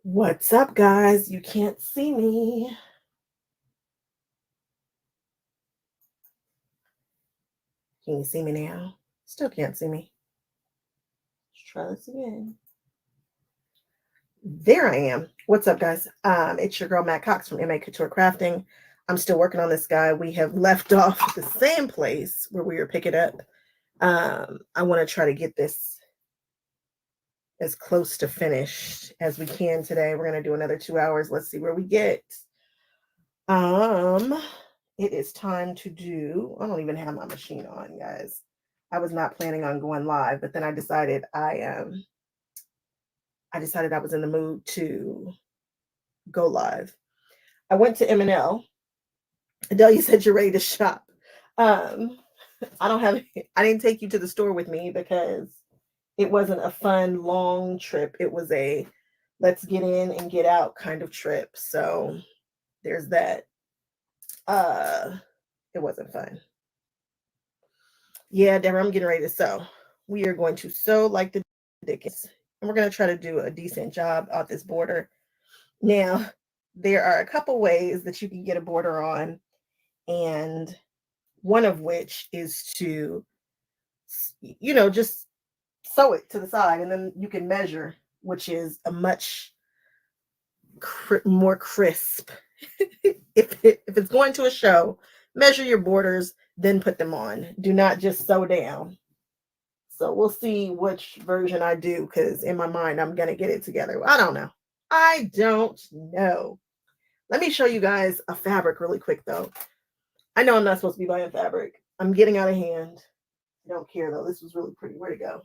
What's up, guys? You can't see me. Can you see me now? Still can't see me. Let's try this again. There I am. What's up, guys? It's your girl, Matt Cox from MA Couture Crafting. I'm still working on this guy. We have left off at the same place where we were picking up. I want to try to get this as close to finished as we can today. We're going to do another 2 hours. Let's see where we get. It is time to do, I don't even have my machine on, guys. I was not planning on going live, but then I decided I was in the mood to go live. I went to M&L. Adele, you said you're ready to shop. I didn't take you to the store with me because it wasn't a fun, long trip. It was a let's get in and get out kind of trip. So there's that. It wasn't fun. Yeah, Deborah, I'm getting ready to sew. We are going to sew like the dickens. And we're going to try to do a decent job on this border. Now, there are a couple ways that you can get a border on, and one of which is to, just sew it to the side, and then you can measure, which is a much more crisp. if it's going to a show, measure your borders, then put them on. Do not just sew down. So we'll see which version I do, because in my mind, I'm going to get it together. I don't know. Let me show you guys a fabric really quick, though. I know I'm not supposed to be buying fabric. I'm getting out of hand. I don't care, though. This was really pretty. Where'd it go?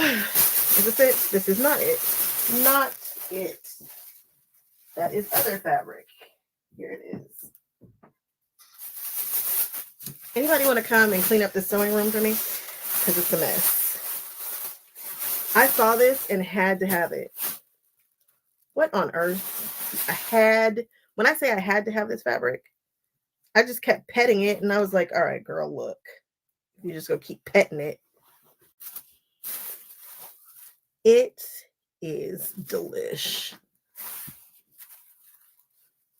Is this it? This is not it. Not it. That is other fabric. Here it is. Anybody want to come and clean up the sewing room for me? Because it's a mess. I saw this and had to have it. What on earth? When I say I had to have this fabric, I just kept petting it, and I was like, all right, girl, look. You just go keep petting it. It is delish.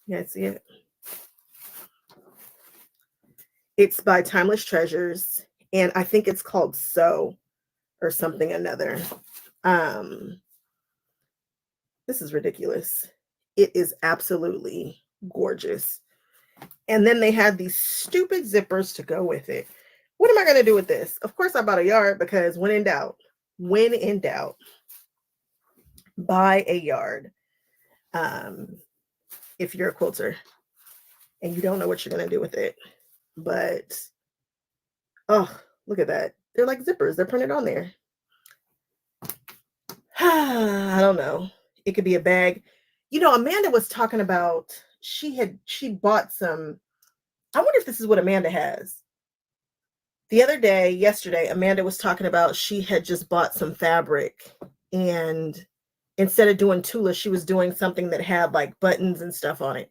You guys see it? It's by Timeless Treasures, and I think it's called Sew or something another. This is ridiculous. It is absolutely gorgeous. And then they had these stupid zippers to go with it. What am I going to do with this? Of course, I bought a yard, because when in doubt, buy a yard. If you're a quilter and you don't know what you're going to do with it. But, oh, look at that. They're like zippers. They're printed on there. I don't know. It could be a bag. Amanda was talking about, she bought some. I wonder if this is what Amanda has. Yesterday, Amanda was talking about she had just bought some fabric, and instead of doing Tula, she was doing something that had like buttons and stuff on it.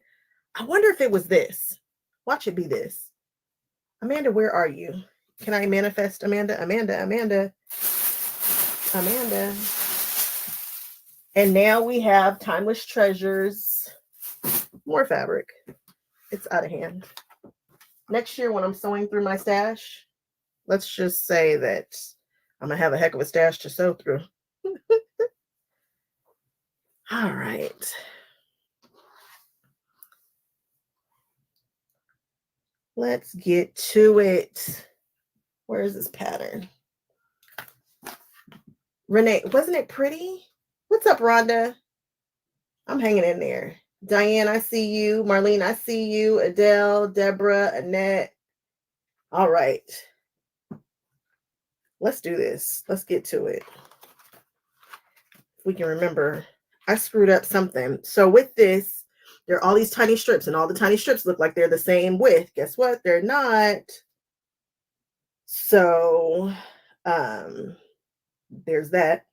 I wonder if it was this. Watch it be this. Amanda, where are you? Can I manifest Amanda? Amanda. And now we have Timeless Treasures. More fabric. It's out of hand. Next year, when I'm sewing through my stash, let's just say that I'm going to have a heck of a stash to sew through. All right. Let's get to it. Where is this pattern? Renee, wasn't it pretty? What's up, Rhonda? I'm hanging in there. Diane, I see you. Marlene, I see you. Adele, Deborah, Annette. All right. Let's do this. Let's get to it. If we can remember, I screwed up something. So with this, there are all these tiny strips, and all the tiny strips look like they're the same width. Guess what? They're not. So there's that.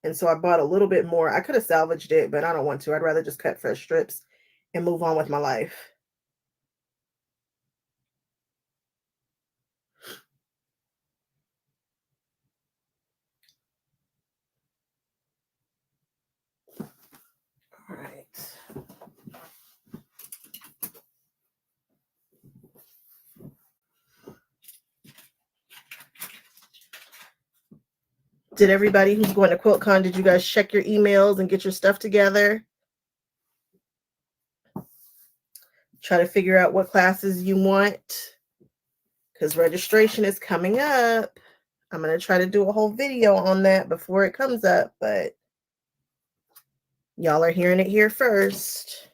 And so I bought a little bit more. I could have salvaged it, but I don't want to. I'd rather just cut fresh strips and move on with my life. Did everybody who's going to Quiltcon, did you guys check your emails and get your stuff together? Try to figure out what classes you want, because registration is coming up. I'm going to try to do a whole video on that before it comes up, but y'all are hearing it here first.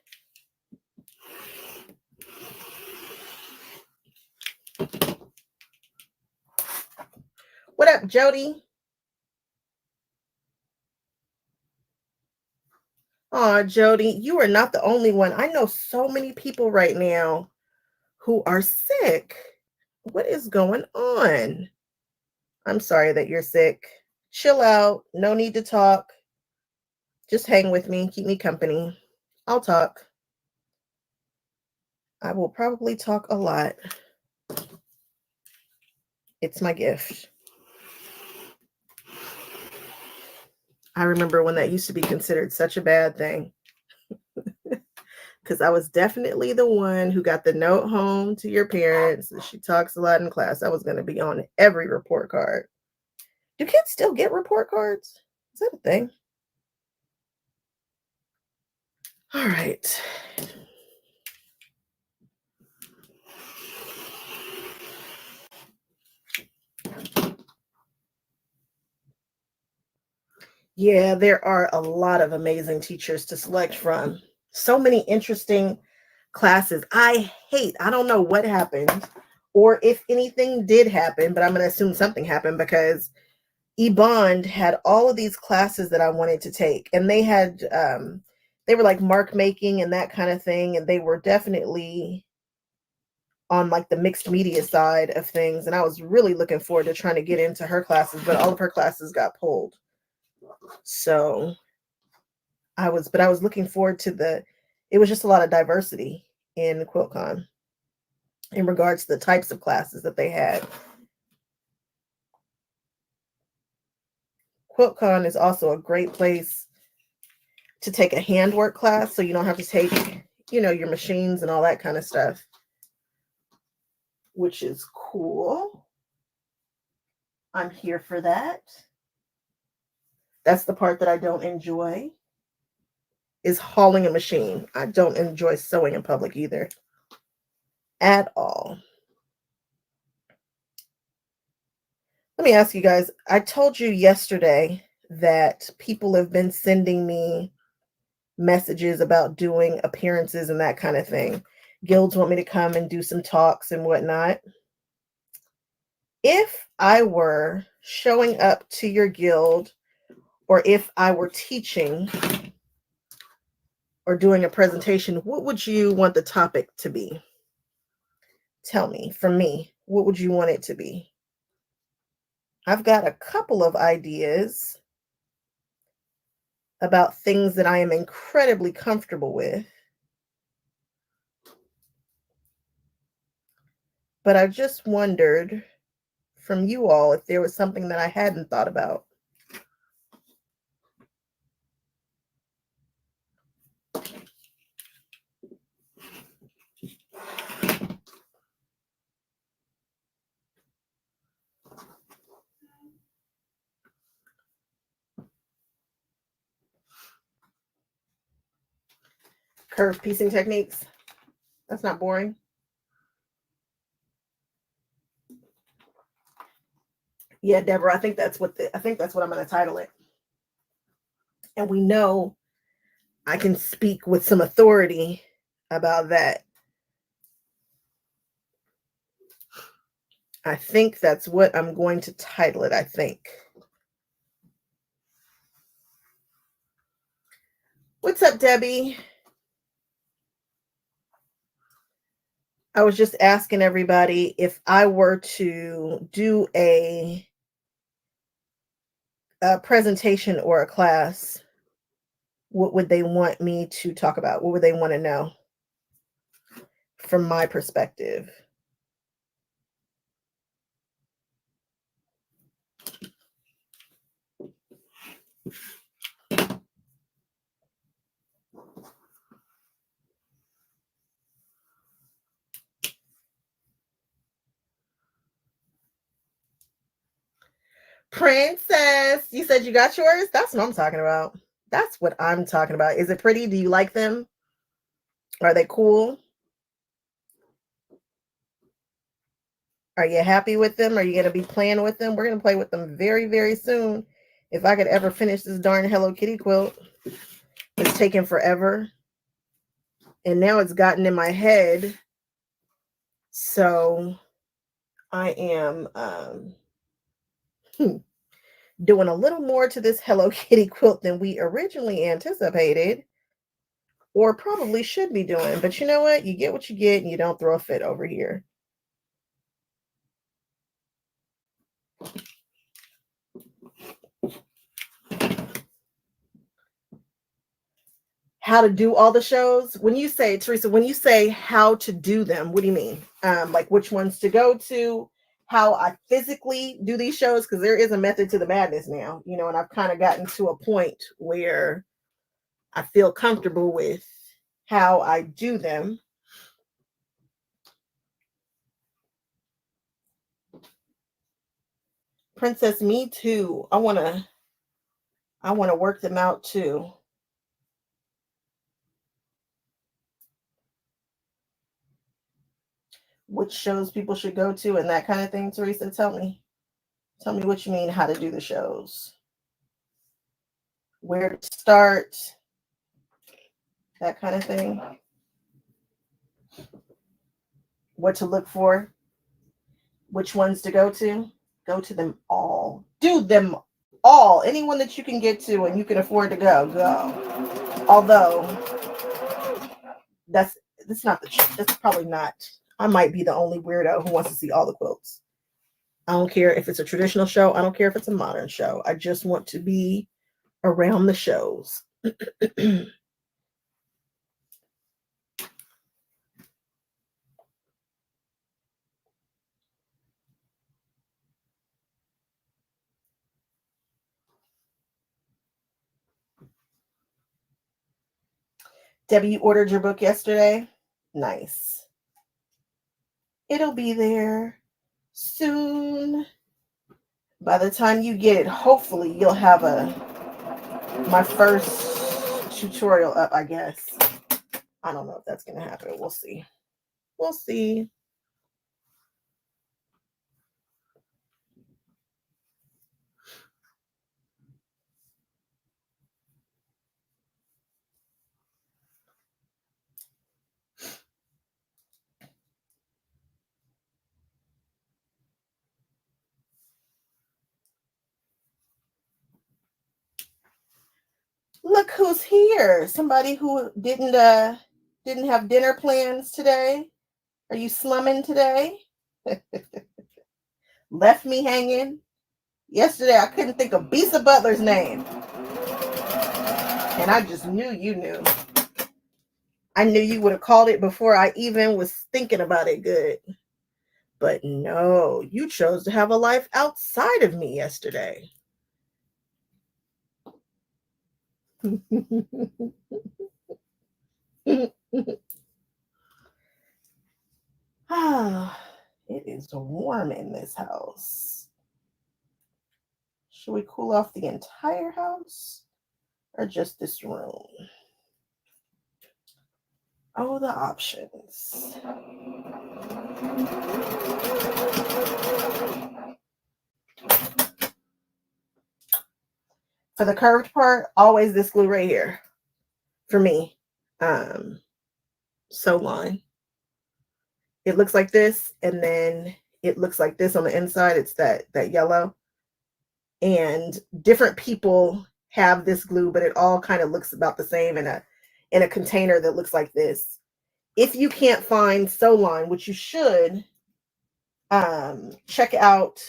What up, Jody? Oh, Jody, you are not the only one. I know so many people right now who are sick. What is going on? I'm sorry that you're sick. Chill out. No need to talk. Just hang with me. Keep me company. I'll talk. I will probably talk a lot. It's my gift. I remember when that used to be considered such a bad thing. Because I was definitely the one who got the note home to your parents. She talks a lot in class. I was going to be on every report card. Do kids still get report cards? Is that a thing? All right. Yeah, there are a lot of amazing teachers to select from. So many interesting classes. I don't know what happened or if anything did happen, but I'm going to assume something happened because eBond had all of these classes that I wanted to take, and they had they were like mark making and that kind of thing, and they were definitely on like the mixed media side of things, and I was really looking forward to trying to get into her classes, but all of her classes got pulled. So I was looking forward to it was just a lot of diversity in Quiltcon in regards to the types of classes that they had. Quiltcon is also a great place to take a handwork class, so you don't have to take, your machines and all that kind of stuff, which is cool. I'm here for that. That's the part that I don't enjoy, is hauling a machine. I don't enjoy sewing in public either, at all. Let me ask you guys, I told you yesterday that people have been sending me messages about doing appearances and that kind of thing. Guilds want me to come and do some talks and whatnot. If I were showing up to your guild, or if I were teaching or doing a presentation, what would you want the topic to be? Tell me, from me, what would you want it to be? I've got a couple of ideas about things that I am incredibly comfortable with. But I just wondered from you all if there was something that I hadn't thought about. Curve piecing techniques. That's not boring. Yeah, Deborah, I think that's what I'm going to title it. And we know I can speak with some authority about that. I think that's what I'm going to title it, I think. What's up, Debbie? I was just asking everybody if I were to do a presentation or a class, what would they want me to talk about? What would they want to know from my perspective? Princess, you said you got yours? That's what I'm talking about. That's what I'm talking about. Is it pretty? Do you like them? Are they cool? Are you happy with them? Are you going to be playing with them? We're going to play with them very, very soon. If I could ever finish this darn Hello Kitty quilt, it's taken forever. And now it's gotten in my head. So I am doing a little more to this Hello Kitty quilt than we originally anticipated, or probably should be doing. But you know what? You get what you get, and you don't throw a fit over here. How to do all the shows? When you say, Teresa, when you say how to do them, what do you mean? Like which ones to go to, how I physically do these shows? Because there is a method to the madness now, you know, and I've kind of gotten to a point where I feel comfortable with how I do them. Princess, me too. I want to work them out too. Which shows people should go to and that kind of thing. Teresa, tell me what you mean, how to do the shows, where to start, that kind of thing, what to look for, which ones to go to them all, do them all, anyone that you can get to and you can afford to go. Although that's not that's probably not, I might be the only weirdo who wants to see all the quilts. I don't care if it's a traditional show. I don't care if it's a modern show. I just want to be around the shows. Debbie, you ordered your book yesterday? Nice. It'll be there soon. By the time you get it, hopefully you'll have my first tutorial up, I guess. I don't know if that's going to happen. We'll see. We'll see. Look who's here. Somebody who didn't have dinner plans today. Are you slumming today? Left me hanging. Yesterday I couldn't think of Bisa Butler's name. And I just knew you knew. I knew you would have called it before I even was thinking about it good. But no, you chose to have a life outside of me yesterday. It is warm in this house. Should we cool off the entire house or just this room? Oh, the options. For the curved part, always this glue right here for me. Sew line. It looks like this, and then it looks like this on the inside. It's that yellow. And different people have this glue, but it all kind of looks about the same in a container that looks like this. If you can't find sew line, which you should, check out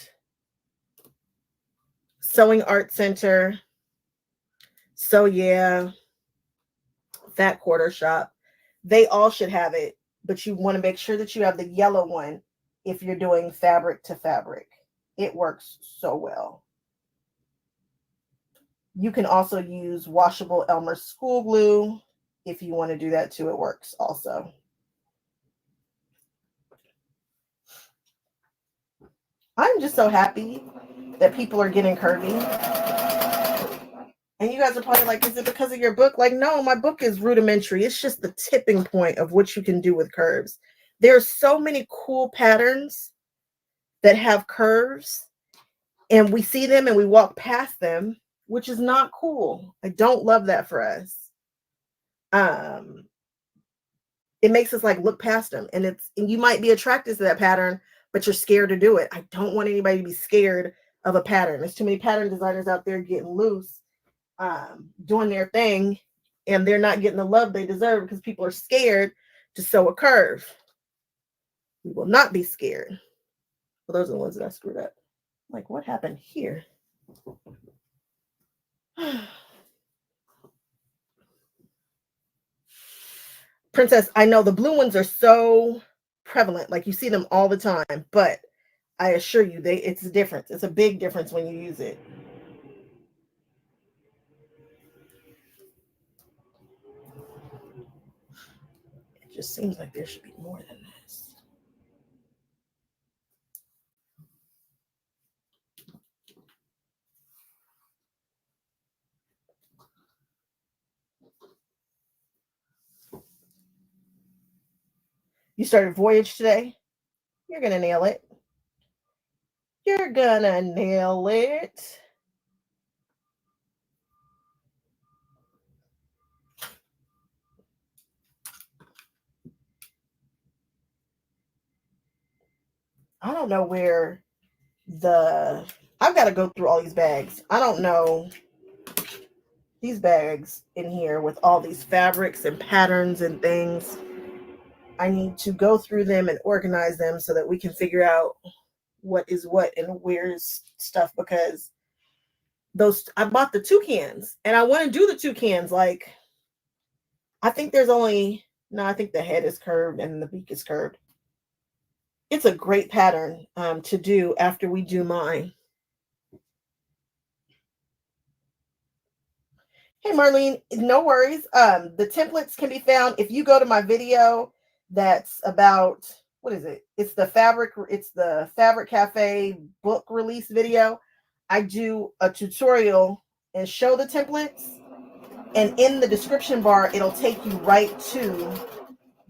Sewing Art Center. So yeah, Fat Quarter Shop. They all should have it, but you want to make sure that you have the yellow one if you're doing fabric to fabric. It works so well. You can also use washable Elmer's school glue if you want to do that too. It works also. I'm just so happy that people are getting curvy. And you guys are probably like, is it because of your book? Like, no, my book is rudimentary. It's just the tipping point of what you can do with curves. There's so many cool patterns that have curves, and we see them and we walk past them, which is not cool. I don't love that for us. It makes us like look past them, and you might be attracted to that pattern, but you're scared to do it. I don't want anybody to be scared of a pattern. There's too many pattern designers out there getting loose, doing their thing, and they're not getting the love they deserve because people are scared to sew a curve. We will not be scared. Well, those are the ones that I screwed up. Like, what happened here? Princess, I know the blue ones are so prevalent. Like, you see them all the time, but I assure you, it's a difference. It's a big difference when you use it. It just seems like there should be more than this. You started Voyage today? You're going to nail it. You're going to nail it. I don't know where I've got to go through all these bags. I don't know these bags in here with all these fabrics and patterns and things. I need to go through them and organize them so that we can figure out what is what and where's stuff, because I bought the toucans and I want to do the toucans. Like, I think I think the head is curved and the beak is curved. It's a great pattern to do after we do mine. Hey, Marlene, no worries. The templates can be found if you go to my video that's about, what is it? It's the Fabric Cafe book release video. I do a tutorial and show the templates, and in the description bar, it'll take you right to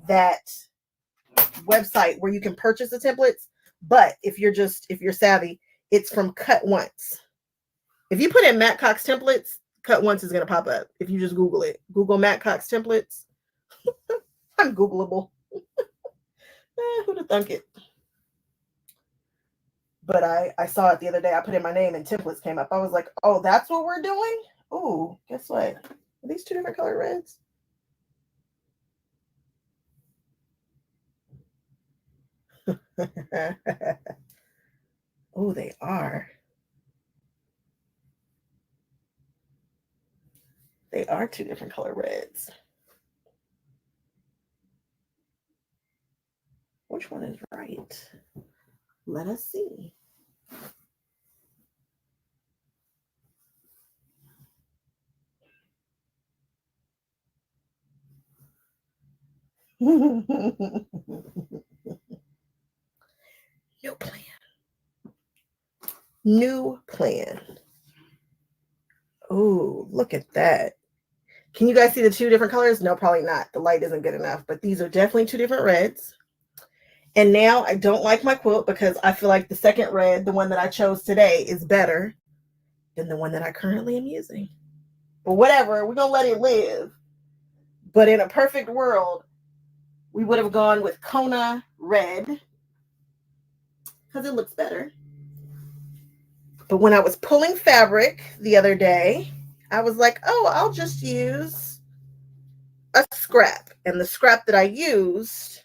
that website where you can purchase the templates. But if you're savvy, it's from Cut Once. If you put in Matt Cox templates, Cut Once is going to pop up. If you just Google it, Google Matt Cox templates. I'm Googleable. Who'd have thunk it? But I saw it the other day. I put in my name and templates came up. I was like, oh, that's what we're doing? Oh, guess what? Are these two different color reds? Oh, they are. They are two different color reds. Which one is right? Let us see. New plan. New plan. Oh, look at that. Can you guys see the two different colors? No, probably not. The light isn't good enough, but these are definitely two different reds. And now I don't like my quilt because I feel like the second red, the one that I chose today, is better than the one that I currently am using. But whatever, we're going to let it live. But in a perfect world, we would have gone with Kona red because it looks better. But when I was pulling fabric the other day, I was like, oh, I'll just use a scrap. And the scrap that I used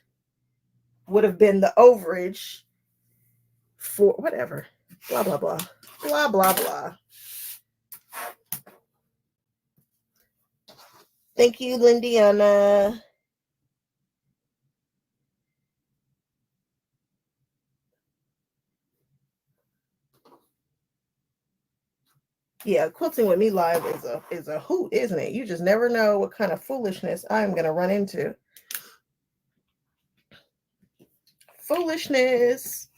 would have been the overage for whatever. Blah, blah, blah. Blah, blah, blah. Thank you, Lindiana. Yeah, quilting with me live is a hoot, isn't it? You just never know what kind of foolishness I'm going to run into. Foolishness.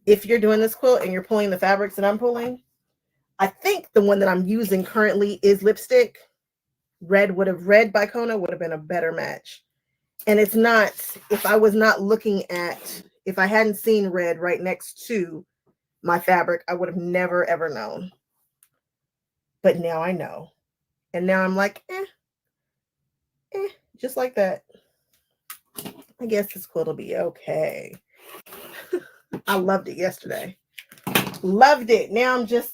if you're doing this quilt and you're pulling the fabrics that I'm pulling, I think the one that I'm using currently is lipstick. Red by Kona would have been a better match. And it's not, if I was not looking at, if I hadn't seen red right next to my fabric, I would have never, ever known. But now I know. And now I'm like, just like that. I guess this quilt will be okay. I loved it yesterday. Loved it. Now I'm just,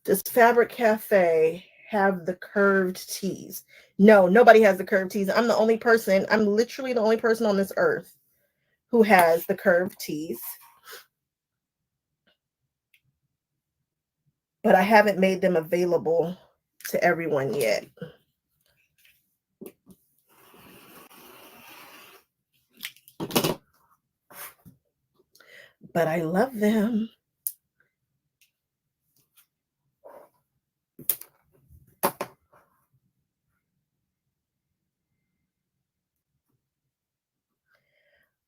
Does Fabric Cafe have the curved tees? No, nobody has the curved tees. I'm the only person, I'm literally the only person on this earth who has the curved tees. But I haven't made them available to everyone yet. But I love them.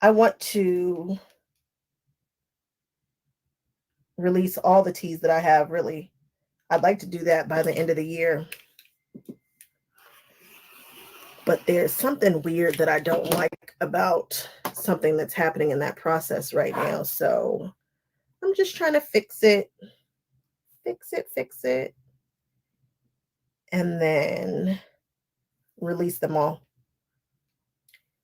I want to release all the teas that I have, really. I'd like to do that by the end of the year. But there's something weird that I don't like about something that's happening in that process right now. So I'm just trying to fix it. Fix it. And then release them all.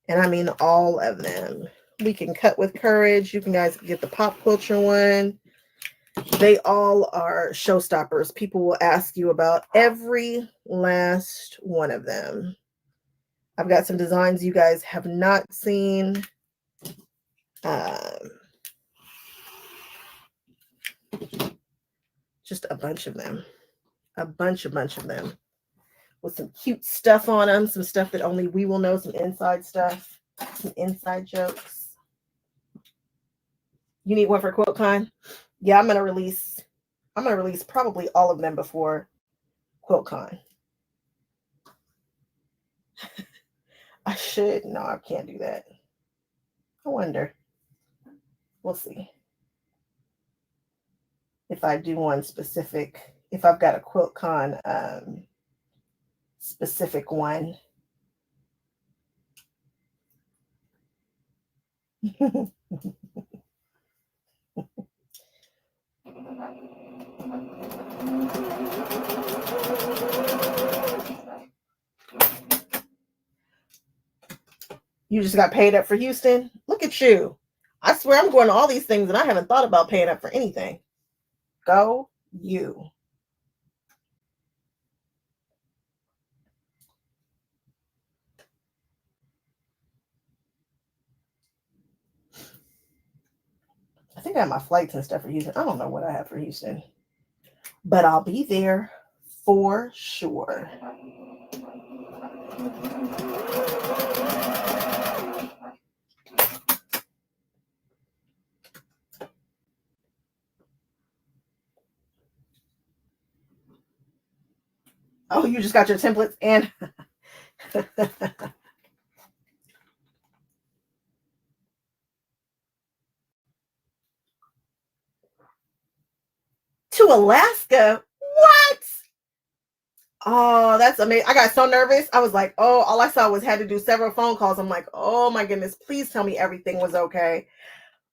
And I mean all of them. We can cut with courage. You can guys get the pop culture one. They all are showstoppers. People will ask you about every last one of them. I've got some designs you guys have not seen. Just a bunch of them. A bunch of them. With some cute stuff on them. Some stuff that only we will know. Some inside stuff. Some inside jokes. You need one for Quiltcon? Yeah, I'm gonna release probably all of them before Quiltcon. I should. No, I can't do that. I wonder. We'll see. If I do one specific, if I've got a Quiltcon specific one. You just got paid up for Houston? Look at you. I swear I'm going to all these things and I haven't thought about paying up for anything. Go you. I think I have my flights and stuff for Houston. I don't know what I have for Houston. But I'll be there for sure. Oh, you just got your templates and to Alaska? What? Oh, that's amazing. I got so nervous. I was like, oh, all I saw was had to do several phone calls. I'm like, oh my goodness, please tell me everything was okay.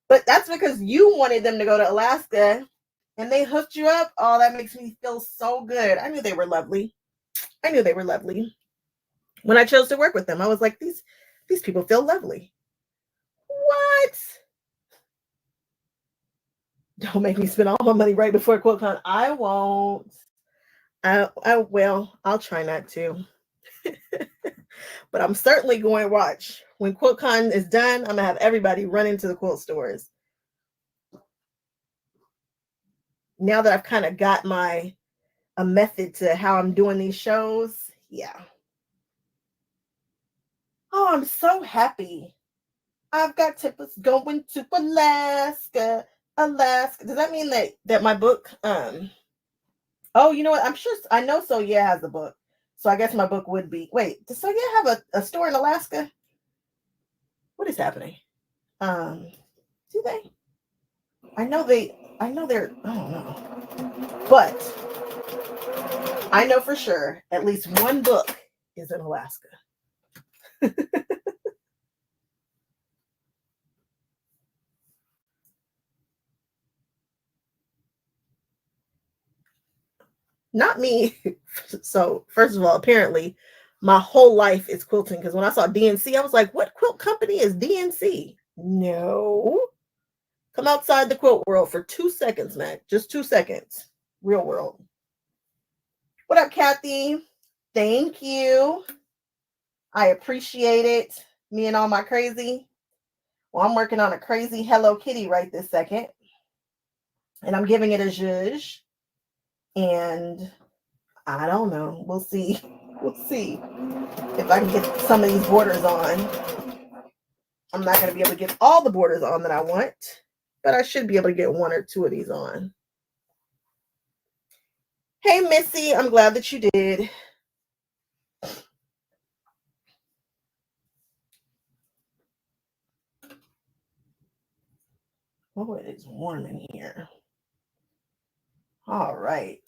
But that's because you wanted them to go to Alaska and they hooked you up. Oh, that makes me feel so good. I knew they were lovely. When I chose to work with them, I was like, these people feel lovely. What? Don't make me spend all my money right before Quiltcon. I won't. I'll try not to. But I'm certainly going to watch. When Quiltcon is done, I'm going to have everybody run into the quilt stores. Now that I've kind of got my a method to how I'm doing these shows. Yeah. Oh, I'm so happy. I've got tips going to Alaska. Alaska. Does that mean that my book oh, you know what? I'm sure I know So Yeah has a book. So I guess my book would be. Wait, does So Yeah have a store in Alaska? What is happening? Do they? I know they're I don't know. But I know for sure at least one book is in Alaska. Not me. So, first of all, apparently my whole life is quilting because when I saw DNC, I was like, what quilt company is DNC? No. Come outside the quilt world for 2 seconds, Mac. Just 2 seconds. Real world. What up, Kathy? Thank you. I appreciate it. Me and all my crazy. Well, I'm working on a crazy Hello Kitty right this second. And I'm giving it a zhuzh. And I don't know. We'll see. We'll see if I can get some of these borders on. I'm not going to be able to get all the borders on that I want, but I should be able to get one or two of these on. Hey, Missy, I'm glad that you did. Oh, it is warm in here. All right.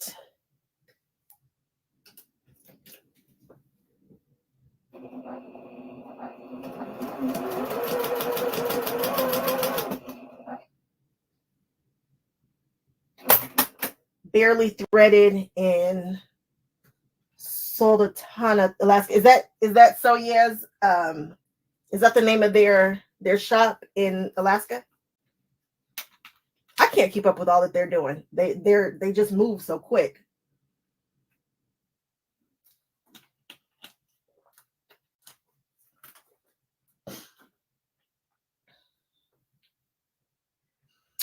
Barely threaded in Soldotana, Alaska. Is that So Yeah's? Is that the name of their shop in Alaska? I can't keep up with all that they're doing. They just move so quick.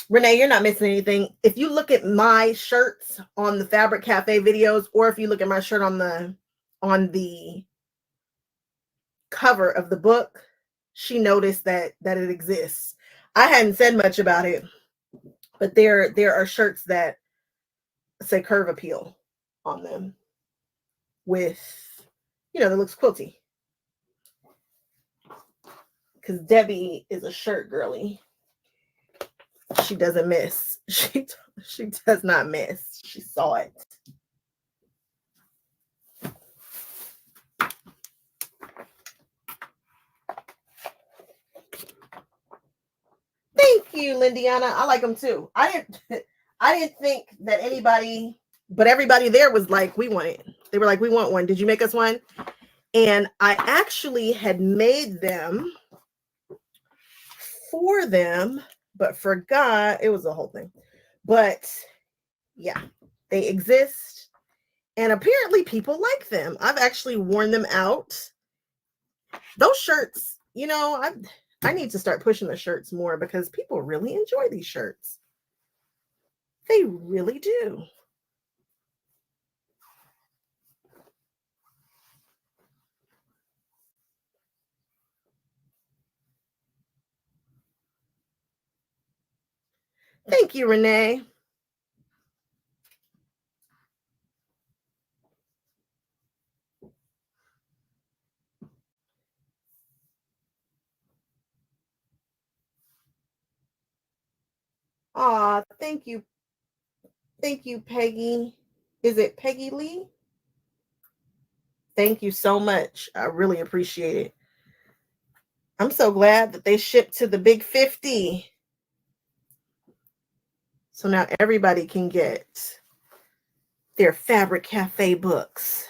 Renee, you're not missing anything. If you look at my shirts on the Fabric Cafe videos, or if you look at my shirt on the cover of the book, she noticed that it exists. I hadn't said much about it, but there are shirts that say Curve Appeal on them with, that looks quilty. Because Debbie is a shirt girly. She doesn't miss. She does not miss. She saw it. Thank you, Lindiana. I like them too. I didn't think that anybody, but everybody there was like, we want it. They were like, we want one. Did you make us one? And I actually had made them for them, but forgot. It was a whole thing. But yeah, they exist. And apparently people like them. I've actually worn them out. Those shirts, I need to start pushing the shirts more because people really enjoy these shirts. They really do. Thank you, Renee. Aw, thank you. Thank you, Peggy. Is it Peggy Lee? Thank you so much. I really appreciate it. I'm so glad that they shipped to the big 50. So now everybody can get their Fabric Cafe books.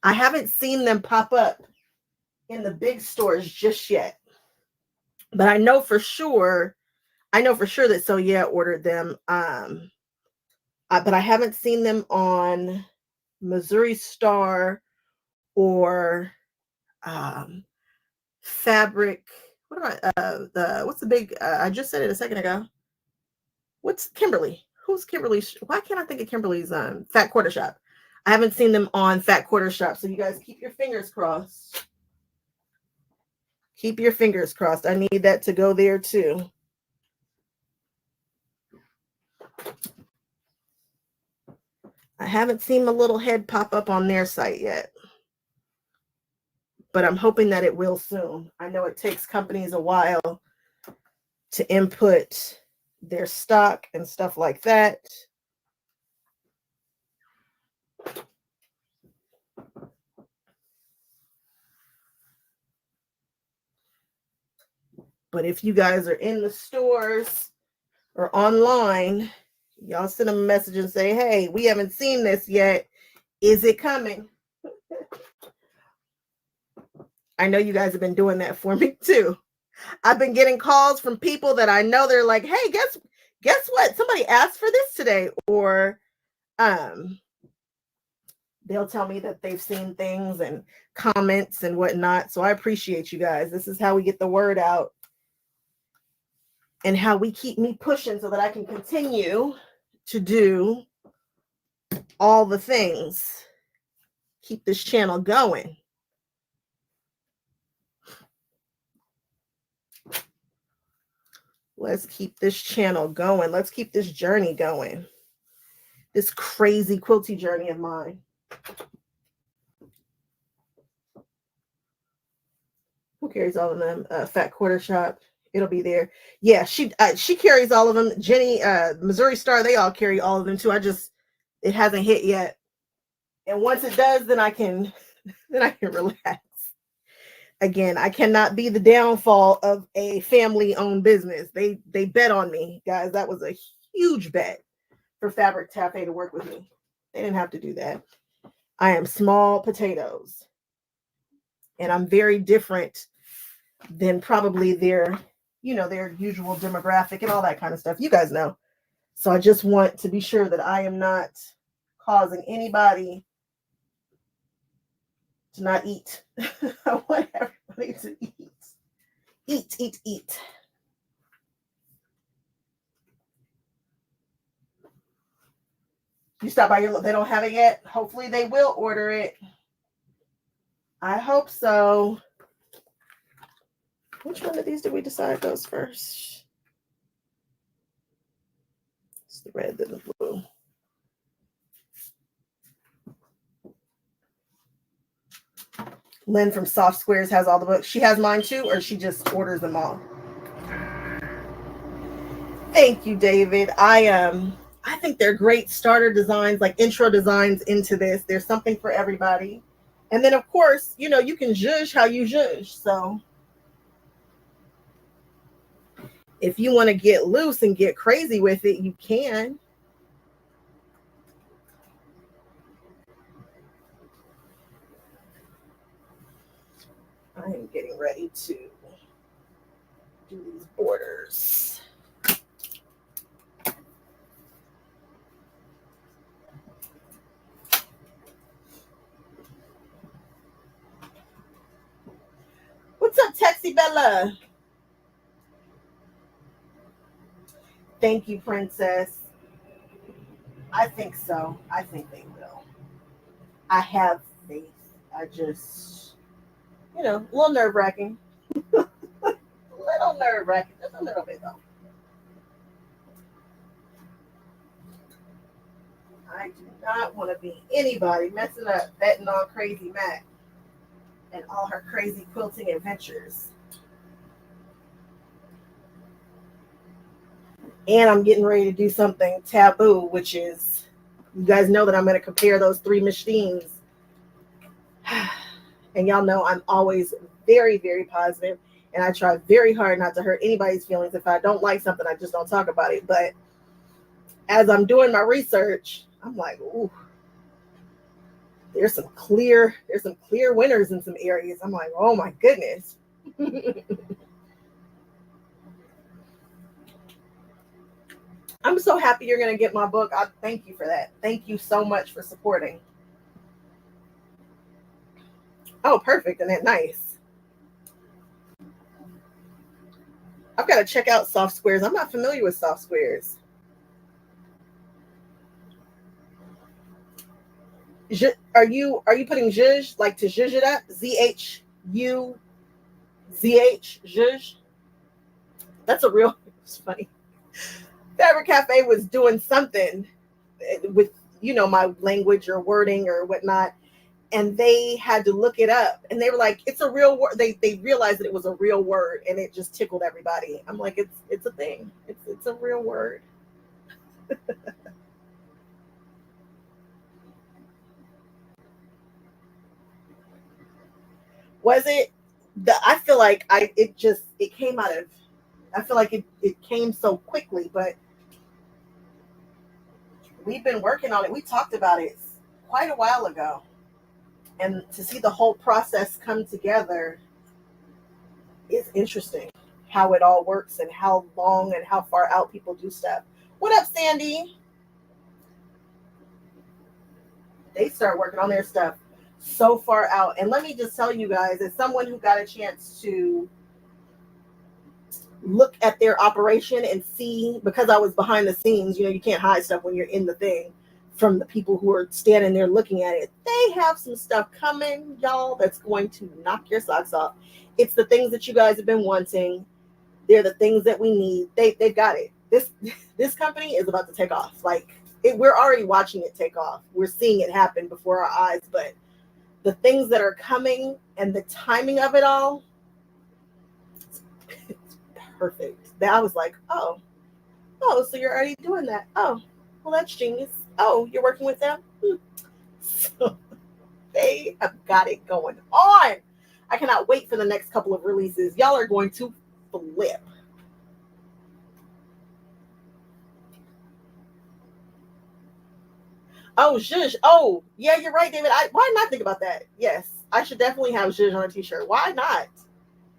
I haven't seen them pop up in the big stores just yet. But I know for sure that So Yeah ordered them. But I haven't seen them on Missouri Star or Fabric. What's the big? I just said it a second ago. What's Kimberly? Who's Kimberly? Why can't I think of Kimberly's Fat Quarter Shop? I haven't seen them on Fat Quarter Shop. So you guys keep your fingers crossed. Keep your fingers crossed. I need that to go there too. I haven't seen my little head pop up on their site yet, but I'm hoping that it will soon. I know it takes companies a while to input their stock and stuff like that. But if you guys are in the stores or online, y'all send them a message and say, hey, we haven't seen this yet. Is it coming? I know you guys have been doing that for me too. I've been getting calls from people that I know. They're like, hey, guess what? Somebody asked for this today. Or they'll tell me that they've seen things and comments and whatnot. So I appreciate you guys. This is how we get the word out and how we keep me pushing so that I can continue to do all the things. Keep this channel going. Let's keep this channel going. Let's keep this journey going. This crazy quilty journey of mine. Who carries all of them? Fat Quarter Shop. It'll be there. Yeah, she carries all of them. Jenny, Missouri Star, they all carry all of them too. It hasn't hit yet. And once it does, then I can relax. Again, I cannot be the downfall of a family-owned business. They bet on me, guys. That was a huge bet for Fabric Cafe to work with me. They didn't have to do that. I am small potatoes. And I'm very different than probably their usual demographic and all that kind of stuff. You guys know. So I just want to be sure that I am not causing anybody to not eat. I want everybody to eat. Eat. You stop by they don't have it yet. Hopefully they will order it. I hope so. Which one of these did we decide goes first? It's the red and the blue. Lynn from Soft Squares has all the books. She has mine too, or she just orders them all? Thank you, David. I think they're great starter designs, like intro designs into this. There's something for everybody. And then, of course, you can zhuzh how you zhuzh. So if you want to get loose and get crazy with it, you can. I am getting ready to do these borders. What's up, Texie Bella? Thank you, Princess. I think so. I think they will. I have faith. I just, a little nerve-wracking. Little nerve-wracking. Just a little bit, though. I do not want to be anybody messing up, betting on Crazy Mac and all her crazy quilting adventures. And I'm getting ready to do something taboo, which is, you guys know that I'm going to compare those 3 machines. And y'all know I'm always very, very positive, and I try very hard not to hurt anybody's feelings. If I don't like something, I just don't talk about it. But as I'm doing my research, I'm like, ooh, there's some clear winners in some areas. I'm like, oh my goodness. I'm so happy you're going to get my book. I thank you for that. Thank you so much for supporting. Oh, perfect. And that nice. I've got to check out Soft Squares. I'm not familiar with Soft Squares. Are you putting Zhuzh, like to zhuzh it up? Zhuzh. Zhuzh. That's a real. It's funny. Fabric Cafe was doing something with my language or wording or whatnot, and they had to look it up, and they were like, it's a real word. They realized that it was a real word, and it just tickled everybody. I'm like, it's a thing. It's a real word. Was it the I feel like I it just it came out of I feel like it came so quickly, but we've been working on it. We talked about it quite a while ago. And to see the whole process come together is interesting. How it all works and how long and how far out people do stuff. What up, Sandy? They start working on their stuff so far out. And let me just tell you guys, as someone who got a chance to look at their operation and see, because I was behind the scenes, you can't hide stuff when you're in the thing from the people who are standing there looking at it. They have some stuff coming, y'all, that's going to knock your socks off. It's the things that you guys have been wanting. They're the things that we need. They've got it. This company is about to take off. Like we're already watching it take off. We're seeing it happen before our eyes, but the things that are coming and the timing of it all, it's perfect. That I was like, so you're already doing that. Oh, well, that's genius. Oh, you're working with them. So they have got it going on. I cannot wait for the next couple of releases. Y'all are going to flip. Oh, Zhuzh. Oh, yeah, you're right, David. Why not think about that? Yes, I should definitely have Zhuzh on a t-shirt. Why not?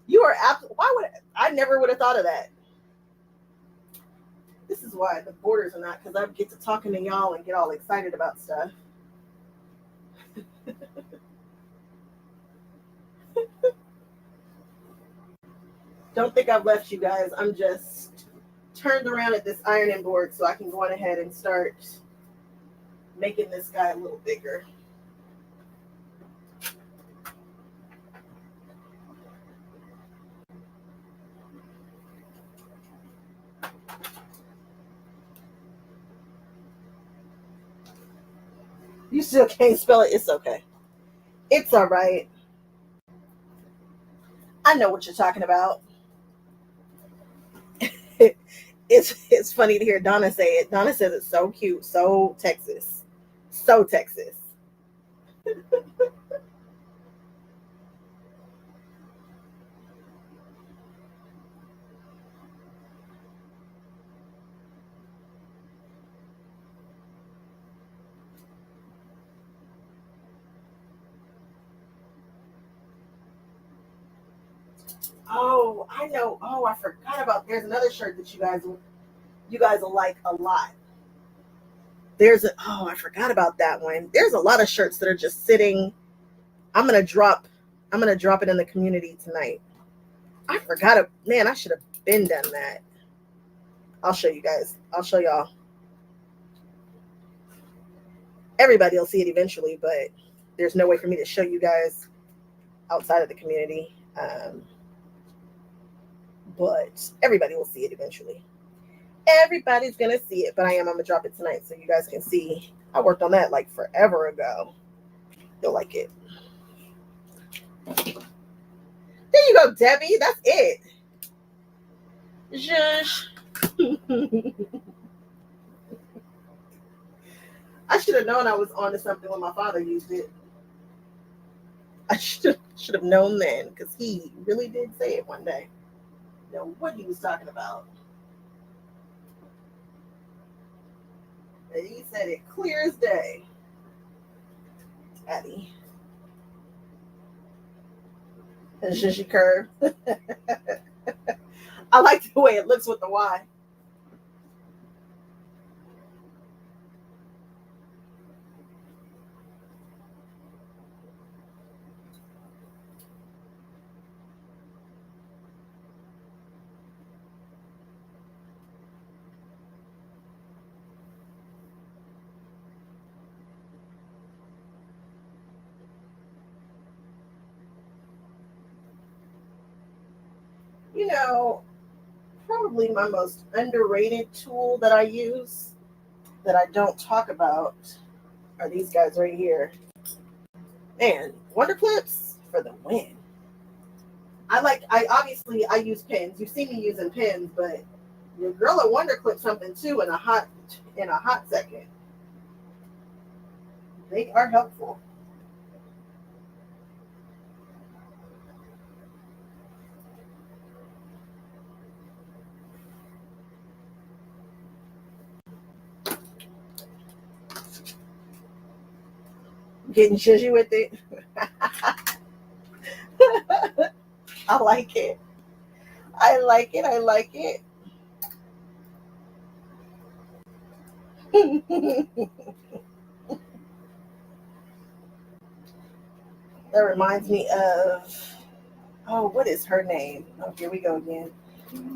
You are why would I never would have thought of that. This is why the borders are not, because I get to talking to y'all and get all excited about stuff. Don't think I've left you guys. I'm just turned around at this ironing board so I can go on ahead and start making this guy a little bigger. You still can't spell it. It's okay. It's all right. I know what you're talking about. It's funny to hear Donna say it. Donna says it's so cute, so Texas, so Texas. Oh, I know. Oh, I forgot about. There's another shirt that you guys will like a lot. I forgot about that one. There's a lot of shirts that are just sitting. I'm gonna drop. I'm gonna drop it in the community tonight. I forgot it. Man, I should have been done that. I'll show you guys. I'll show y'all. Everybody will see it eventually, but there's no way for me to show you guys outside of the community. But everybody will see it eventually. Everybody's gonna see it, but I'm gonna drop it tonight so you guys can see. I worked on that like forever ago. You'll like it. There you go, Debbie. That's it. Zhuzh. I should have known I was onto something when my father used it. I should have known then, because he really did say it one day. You know what he was talking about. And he said it clear as day. Abby. And Zhuzh curve. I like the way it looks with the Y. you know, probably my most underrated tool that I use that I don't talk about are these guys right here. Man, Wonder Clips for the win. I use pins. You see me using pins, but your girl will Wonder Clip something too in a hot second. They are helpful. Getting zhuzhy with it. I like it. I like it. I like it. That reminds me of, oh, what is her name? Oh, here we go again.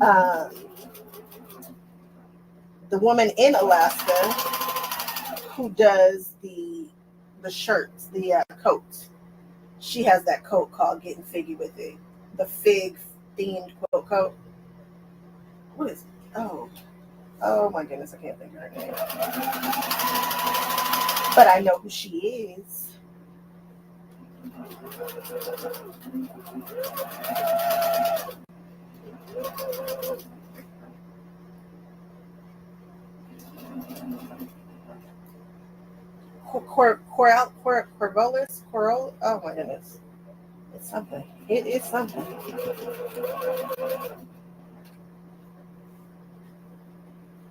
Um, the woman in Alaska who does the shirts, the coats. She has that coat called Getting Figgy with It. The fig themed quilt coat. What is? Oh my goodness, I can't think of her name. But I know who she is. Corvallis? Oh my goodness. It's something. It is something.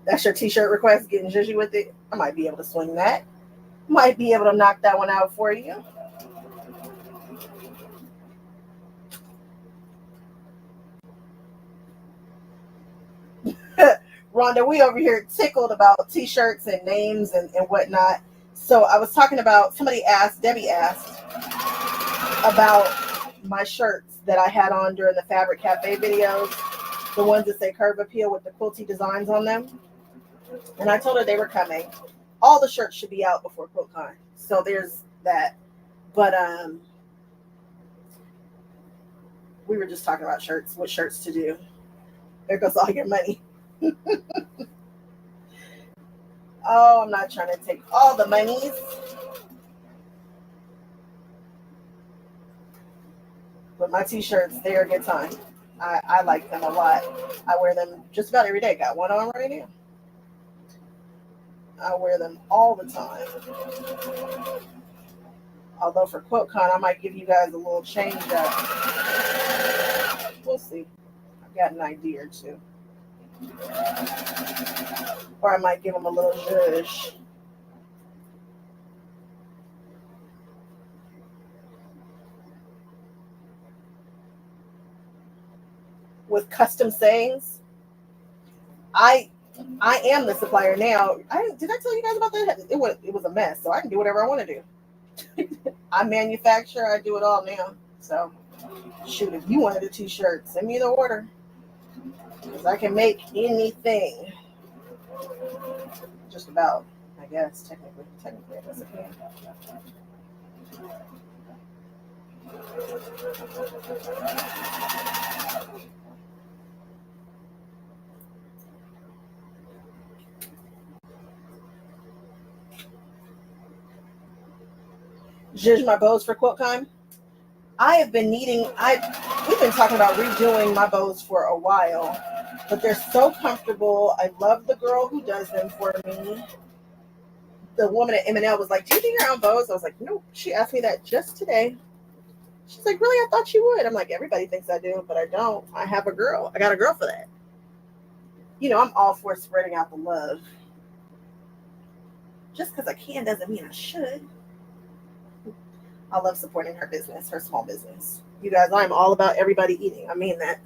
That's your t-shirt request, getting zhuzhy with it. I might be able to swing that. Might be able to knock that one out for you. Rhonda, we over here tickled about t-shirts and names and whatnot. So I was talking about, Debbie asked about my shirts that I had on during the Fabric Cafe videos, the ones that say Curve Appeal with the quilty designs on them. And I told her they were coming. All the shirts should be out before Quiltcon. So there's that. But we were just talking about shirts, what shirts to do. There goes all your money. Oh, I'm not trying to take all the monies. But my t-shirts, they're a good time. I like them a lot. I wear them just about every day. Got one on right now. I wear them all the time. Although for Quiltcon, I might give you guys a little change up. We'll see. I've got an idea or two. Or I might give them a little zhuzh. With custom sayings, I am the supplier now. Did I tell you guys about that? It was a mess, so I can do whatever I want to do. I manufacture. I do it all now. So, shoot, if you wanted a t-shirt, send me the order. Because I can make anything. Just about, I guess, technically, I guess I can. Zhuzh my bows for Quiltcon. I have been we've been talking about redoing my bows for a while, but they're so comfortable. I love the girl who does them for me. The woman at M&L was like, do you do your own bows? I was like, nope. She asked me that just today. She's like, really? I thought you would. I'm like, everybody thinks I do, but I don't. I have a girl. I got a girl for that. You know, I'm all for spreading out the love. Just because I can doesn't mean I should. I love supporting her business, her small business. You guys, I'm all about everybody eating. I mean that.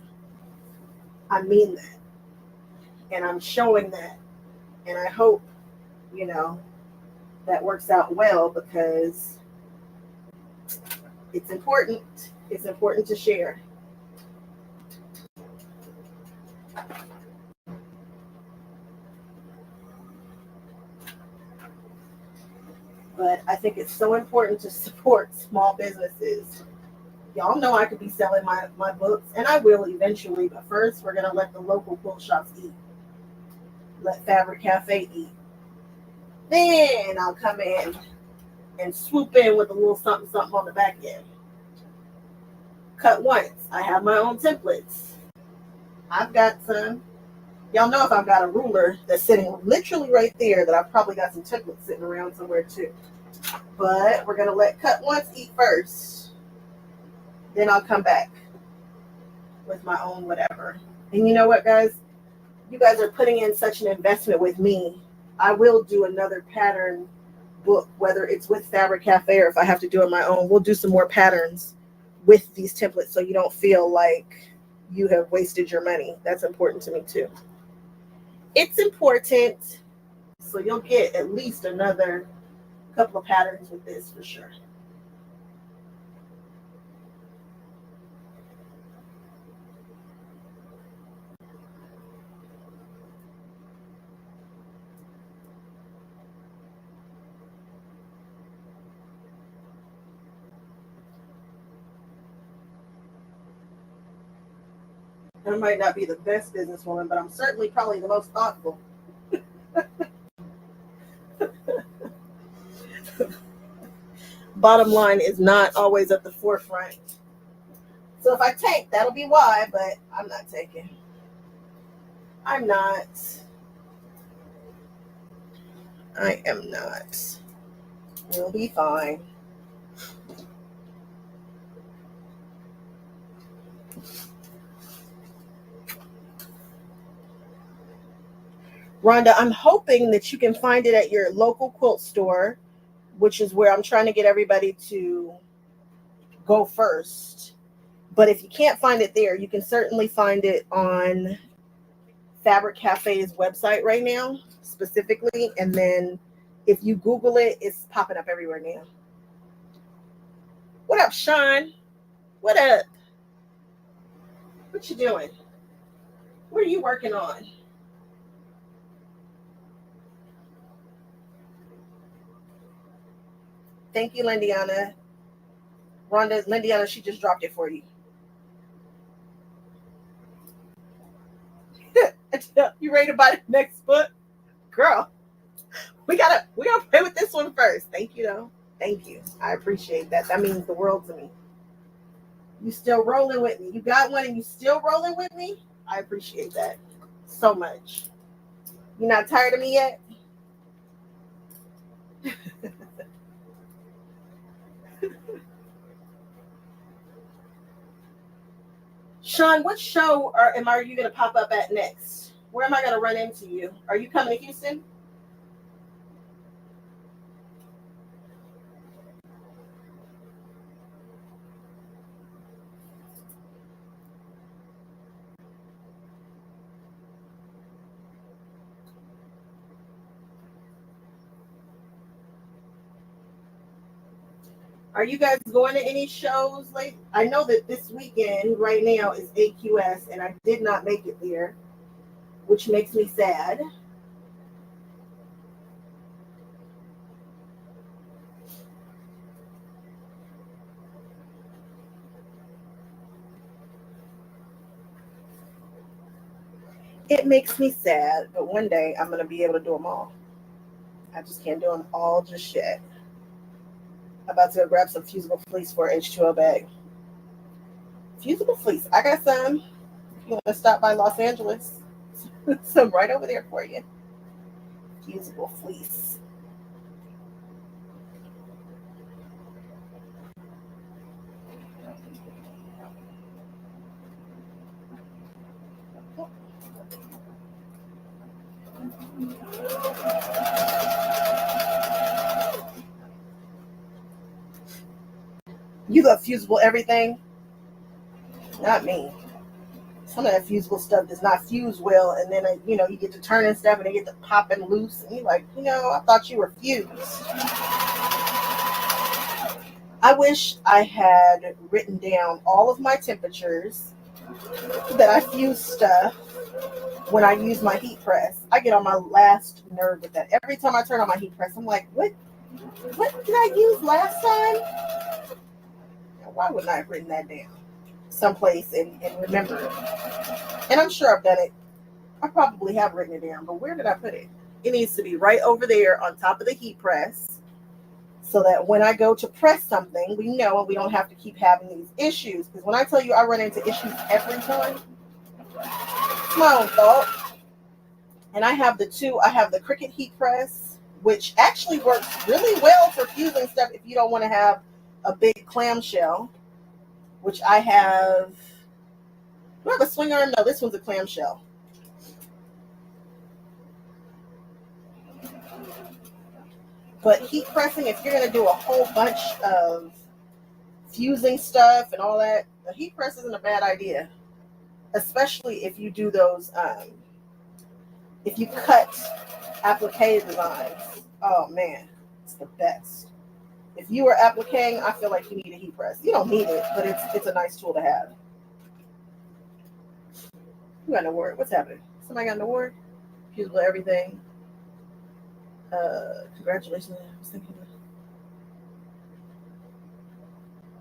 I mean that. And I'm showing that. And I hope, you know, that works out well because it's important. It's important to share. But I think it's so important to support small businesses Y'all know I could be selling my books, and I will eventually, but first we're going to let the local quilt shops eat. Let Fabric Cafe eat. Then I'll come in and swoop in with a little something on the back end. Cut once. I have my own templates. I've got some. Y'all know if I've got a ruler that's sitting literally right there, that I've probably got some templates sitting around somewhere too. But we're going to let cut once eat first. Then I'll come back with my own whatever. And you know what, guys? You guys are putting in such an investment with me. I will do another pattern book, whether it's with Fabric Cafe or if I have to do it my own. We'll do some more patterns with these templates so you don't feel like you have wasted your money. That's important to me too. It's important. So you'll get at least another couple of patterns with this for sure. I might not be the best businesswoman, but I'm certainly probably the most thoughtful. Bottom line is not always at the forefront. So if I tank, that'll be why, but I'm not taking. I'm not. I am not. We'll be fine. Rhonda, I'm hoping that you can find it at your local quilt store, which is where I'm trying to get everybody to go first. But if you can't find it there, you can certainly find it on Fabric Cafe's website right now, specifically. And then if you Google it, it's popping up everywhere now. What up, Sean? What up? What you doing? What are you working on? Thank you, Lindiana. Rhonda, Lindiana, she just dropped it for you. You ready to buy the next book? Girl, we gotta play with this one first. Thank you, though. Thank you. I appreciate that. That means the world to me. You still rolling with me. You got one and you still rolling with me? I appreciate that so much. You not tired of me yet? Sean, what show are you going to pop up at next? Where am I going to run into you? Are you coming to Houston? Are you guys going to any shows? Like, I know that this weekend right now is AQS, and I did not make it there, which makes me sad. It makes me sad, but one day I'm going to be able to do them all. I just can't do them all just yet. About to go grab some fusible fleece for H2O bag. Fusible fleece. I got some. If you want to stop by Los Angeles, some right over there for you. Fusible fleece. You love fusible everything? Not me. Some of that fusible stuff does not fuse well, and then you get to turning stuff and they get to popping loose, and you're like, I thought you were fused. I wish I had written down all of my temperatures that I fuse stuff when I use my heat press. I get on my last nerve with that. Every time I turn on my heat press, I'm like, what did I use last time? why wouldn't I have written that down someplace and remember it? And I'm sure I've done it. I probably have written it down, but where did I put it? It needs to be right over there on top of the heat press so that when I go to press something, we know and we don't have to keep having these issues. Because when I tell you I run into issues every time, it's my own fault. And I have the Cricut heat press, which actually works really well for fusing stuff if you don't want to have a big clamshell, which I have. Do I have a swing arm? No, this one's a clamshell. But heat pressing, if you're going to do a whole bunch of fusing stuff and all that, the heat press isn't a bad idea. Especially if you do those, if you cut applique designs. Oh man, it's the best. If you are appliquing, I feel like you need a heat press. You don't need it, but it's a nice tool to have. You got an award. What's happening? Somebody got an award? Usable everything. Congratulations. I was thinking of...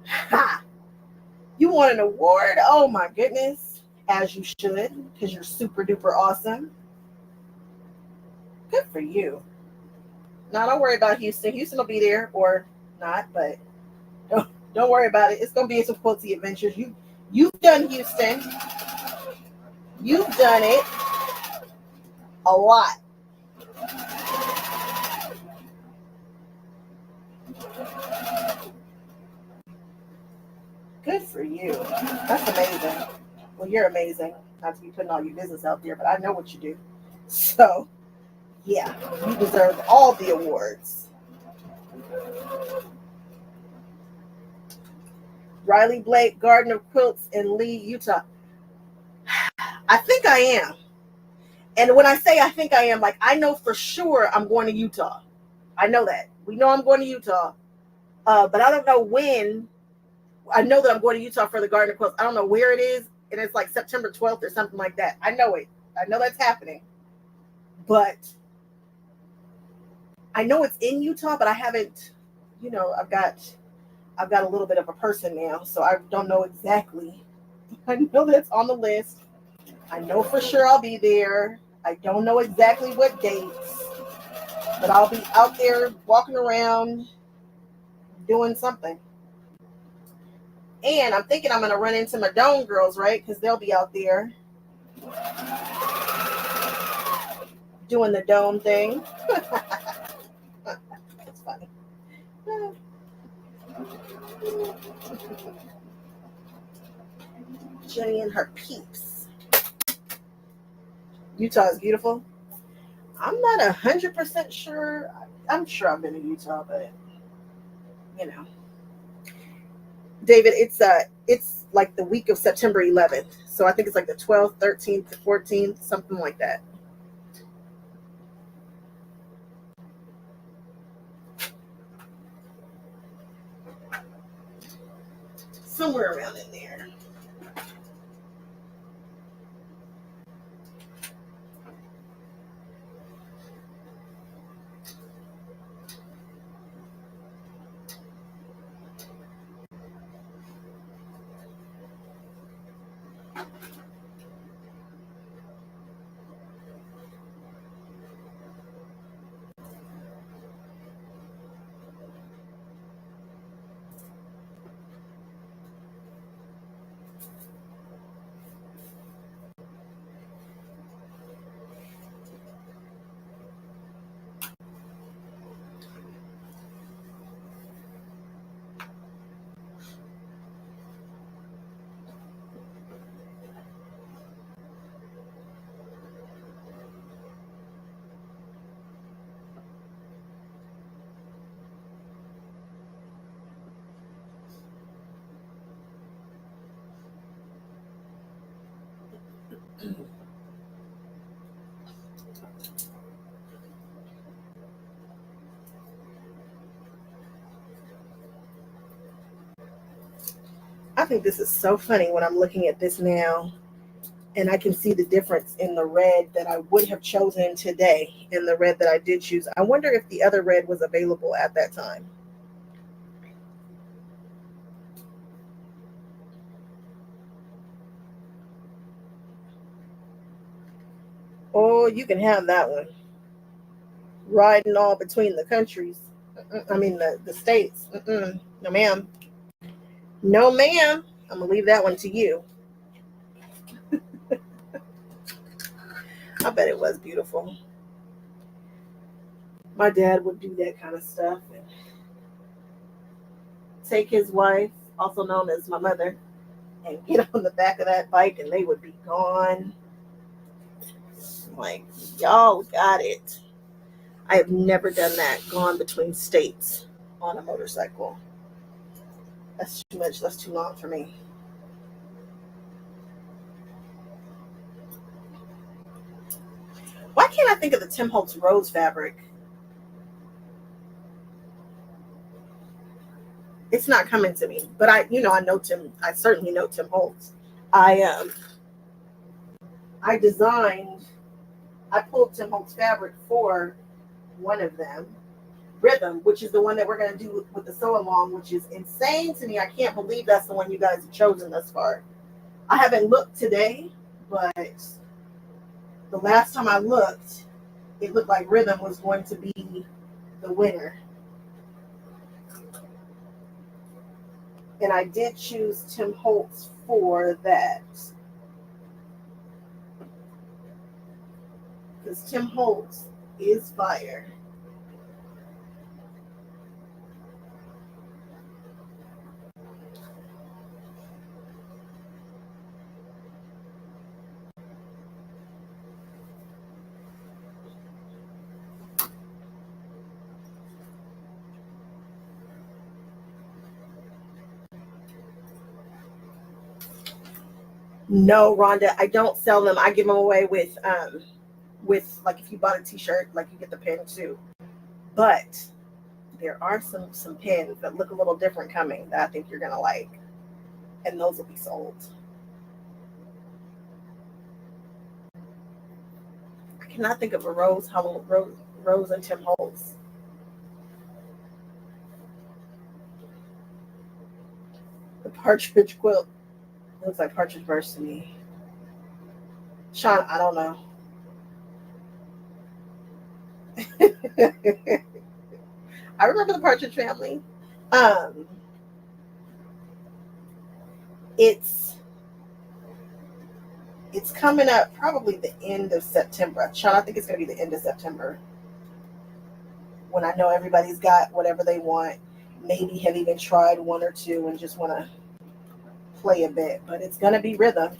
Ha! You won an award? Oh my goodness. As you should, because you're super duper awesome. Good for you. Now don't worry about Houston. Houston will be there or not, but don't worry about it. It's gonna be some quilty adventures. You've done Houston. You've done it a lot. Good for you. That's amazing. Well, you're amazing. Not to be putting all your business out there, but I know what you do. So, yeah, you deserve all the awards. Riley Blake, Garden of Quilts in Lee, Utah. I think I am. And when I say I think I am, like, I know for sure I'm going to Utah. I know that. We know I'm going to Utah. But I don't know when. I know that I'm going to Utah for the Garden of Quilts. I don't know where it is. And it's like September 12th or something like that. I know it. I know that's happening. But I know it's in Utah, but I haven't, I've got a little bit of a person now, so I don't know exactly. I know that's on the list. I know for sure I'll be there. I don't know exactly what dates, but I'll be out there walking around doing something. And I'm thinking I'm going to run into my Dome girls, right? Because they'll be out there doing the Dome thing. That's funny. Jenny and her peeps. Utah is beautiful. I'm not 100% sure. I'm sure I've been to Utah, but David, it's like the week of September 11th. So I think it's like the 12th, 13th, 14th, something like that. Somewhere around in there. I think this is so funny when I'm looking at this now, and I can see the difference in the red that I would have chosen today and the red that I did choose. I wonder if the other red was available at that time. Oh, you can have that one. Riding all between the countries. I mean, the states. No, ma'am. No, ma'am. I'm going to leave that one to you. I bet it was beautiful. My dad would do that kind of stuff and take his wife, also known as my mother, and get on the back of that bike and they would be gone. Like, y'all got it. I have never done that, gone between states on a motorcycle. That's too much. That's too long for me. Why can't I think of the Tim Holtz rose fabric? It's not coming to me, but I know Tim. I certainly know Tim Holtz. I pulled Tim Holtz fabric for one of them, Rhythm, which is the one that we're going to do with the sew along, which is insane to me. I can't believe that's the one you guys have chosen thus far. I haven't looked today, but the last time I looked, it looked like Rhythm was going to be the winner. And I did choose Tim Holtz for that. Because Tim Holtz is fire. No, Rhonda, I don't sell them. I give them away with like if you bought a t-shirt, like you get the pin too. But there are some pins that look a little different coming that I think you're gonna like, and those will be sold. I cannot think of a Rose and Tim Holtz. The partridge quilt. It looks like partridge burst to me. Sean, I don't know. I remember the Partridge Family. It's coming up probably the end of September. Sean, I think it's going to be the end of September when I know everybody's got whatever they want. Maybe have even tried one or two and just want to play a bit, but it's going to be Rhythm.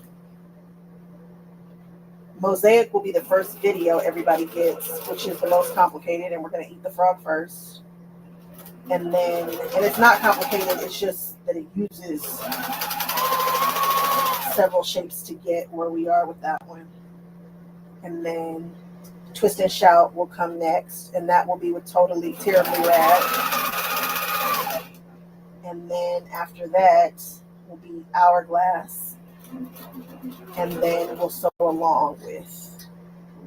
Mosaic will be the first video everybody gets, which is the most complicated, and we're going to eat the frog first. And it's not complicated, it's just that it uses several shapes to get where we are with that one. And then Twist and Shout will come next, and that will be with Totally Terribly Rad. And then after that will be Hourglass, and then we'll sew along with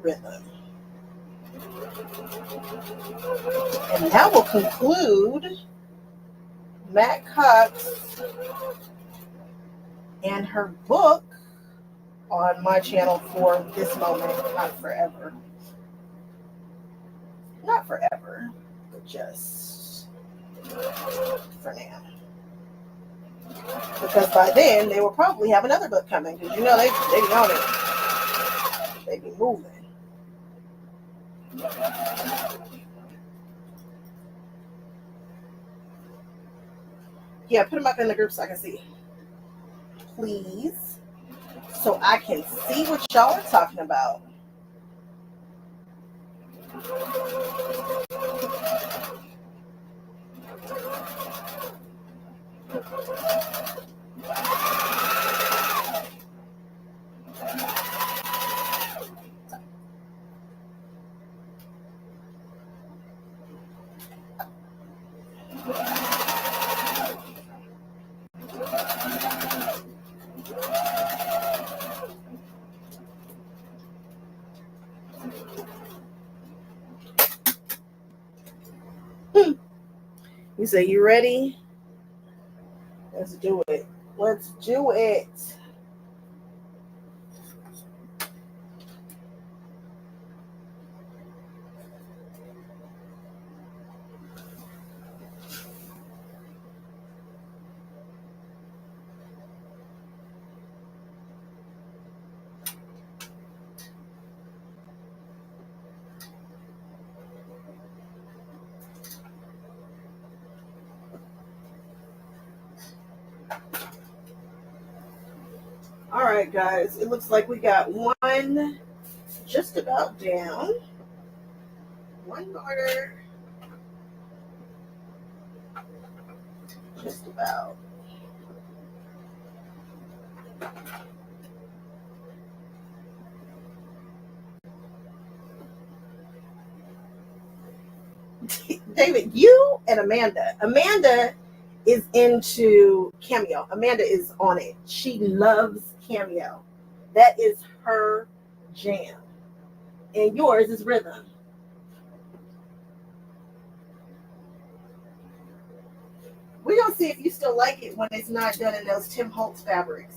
Rhythm. And that will conclude Matt Cox and her book on my channel for this moment, not forever. Not forever, but just for now. Because by then they will probably have another book coming, because they be on it. They be moving. Yeah, put them up in the group so I can see. Please. So I can see what y'all are talking about. You say, you ready? Let's do it. Let's do it. right, guys, it looks like we got one just about down. One border, just about. David, you and Amanda. Amanda is into Cameo. Amanda is on it. She loves Cameo. That is her jam. And yours is rhythm. We're going to see if you still like it when it's not done in those Tim Holtz fabrics.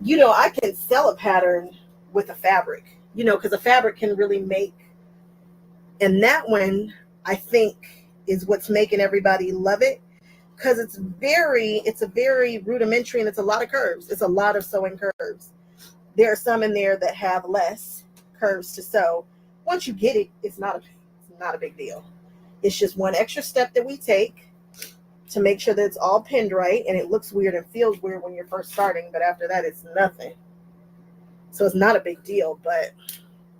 You know, I can sell a pattern with a fabric, you know, because a fabric can really make, and that one, I think, is what's making everybody love it, because it's a very rudimentary, and it's a lot of curves. It's a lot of sewing curves. There are some in there that have less curves to sew. Once you get it, it's not a big deal. It's just one extra step that we take to make sure that it's all pinned right, and it looks weird and feels weird when you're first starting, but after that, it's nothing. So it's not a big deal, but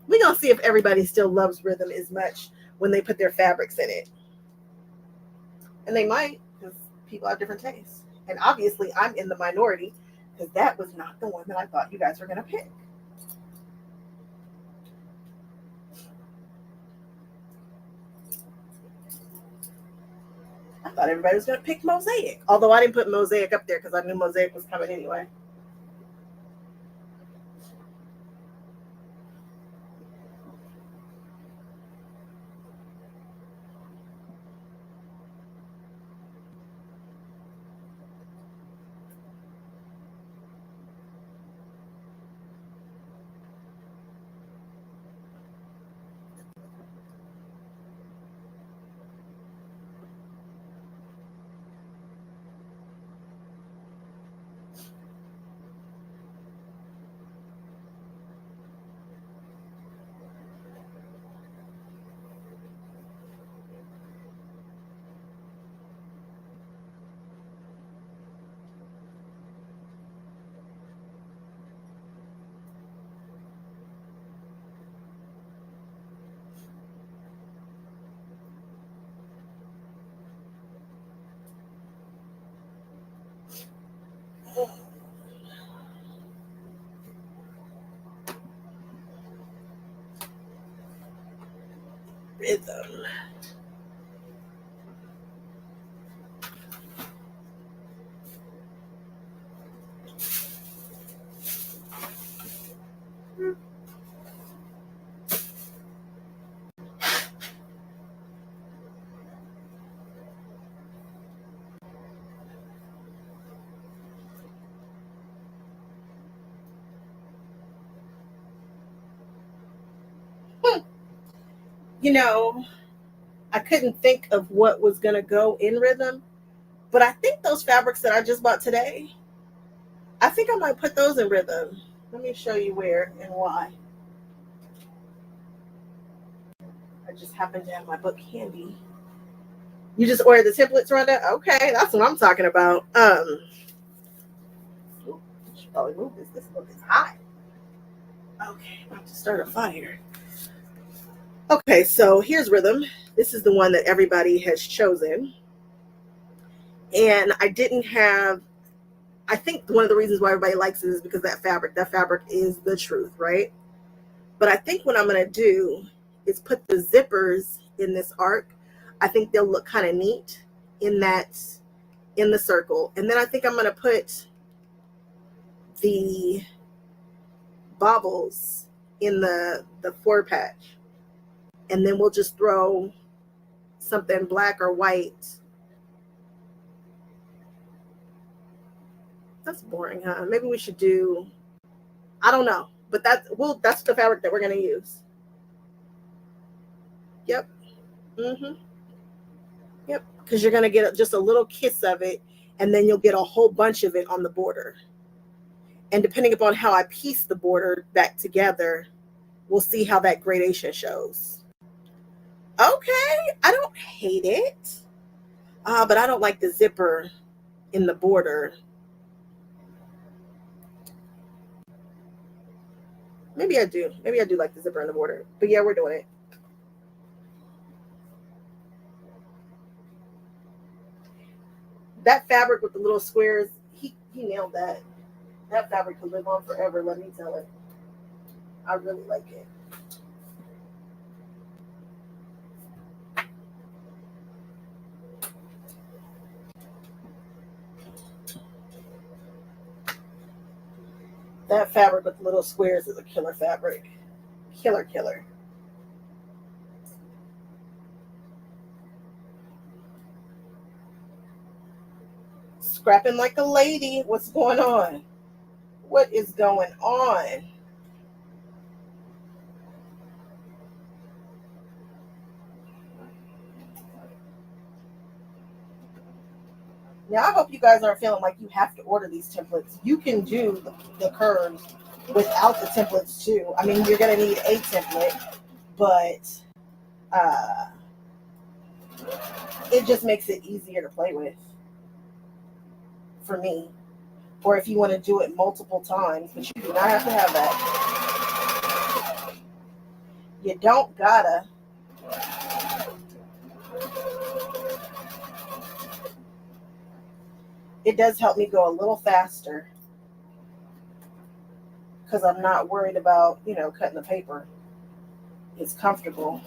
we're going to see if everybody still loves rhythm as much when they put their fabrics in it. And they might, because people have different tastes. And obviously, I'm in the minority, because that was not the one that I thought you guys were going to pick. I thought everybody was going to pick Mosaic. Although I didn't put Mosaic up there because I knew Mosaic was coming anyway. Rhythm. You know, I couldn't think of what was going to go in rhythm, but I think those fabrics that I just bought today, I think I might put those in rhythm. Let me show you where and why. I just happen to have my book handy. You just ordered the templates, Rhonda? Okay, that's what I'm talking about. I should probably move this. This book is hot. Okay, about to start a fire. Okay, so here's rhythm. This is the one that everybody has chosen. And I think one of the reasons why everybody likes it is because that fabric is the truth, right? But I think what I'm going to do is put the zippers in this arc. I think they'll look kind of neat in the circle. And then I think I'm going to put the bobbles in the forward patch. And then we'll just throw something black or white. That's boring, huh? Maybe we should do, I don't know. But that's the fabric that we're going to use. Yep. Mm-hmm. Yep. Because you're going to get just a little kiss of it, and then you'll get a whole bunch of it on the border. And depending upon how I piece the border back together, we'll see how that gradation shows. Okay. I don't hate it. But I don't like the zipper in the border. Maybe I do. Maybe I do like the zipper on the border. But yeah, we're doing it. That fabric with the little squares, he nailed that. That fabric could live on forever, let me tell it. I really like it. That fabric with little squares is a killer fabric. Killer, killer. Scrapping like a lady. What's going on? What is going on? Now, I hope you guys aren't feeling like you have to order these templates. You can do the curves without the templates too. I mean, you're going to need a template, but uh, it just makes it easier to play with for me. Or if you want to do it multiple times, but you do not have to have that. You don't gotta. It does help me go a little faster because I'm not worried about, cutting the paper. It's comfortable.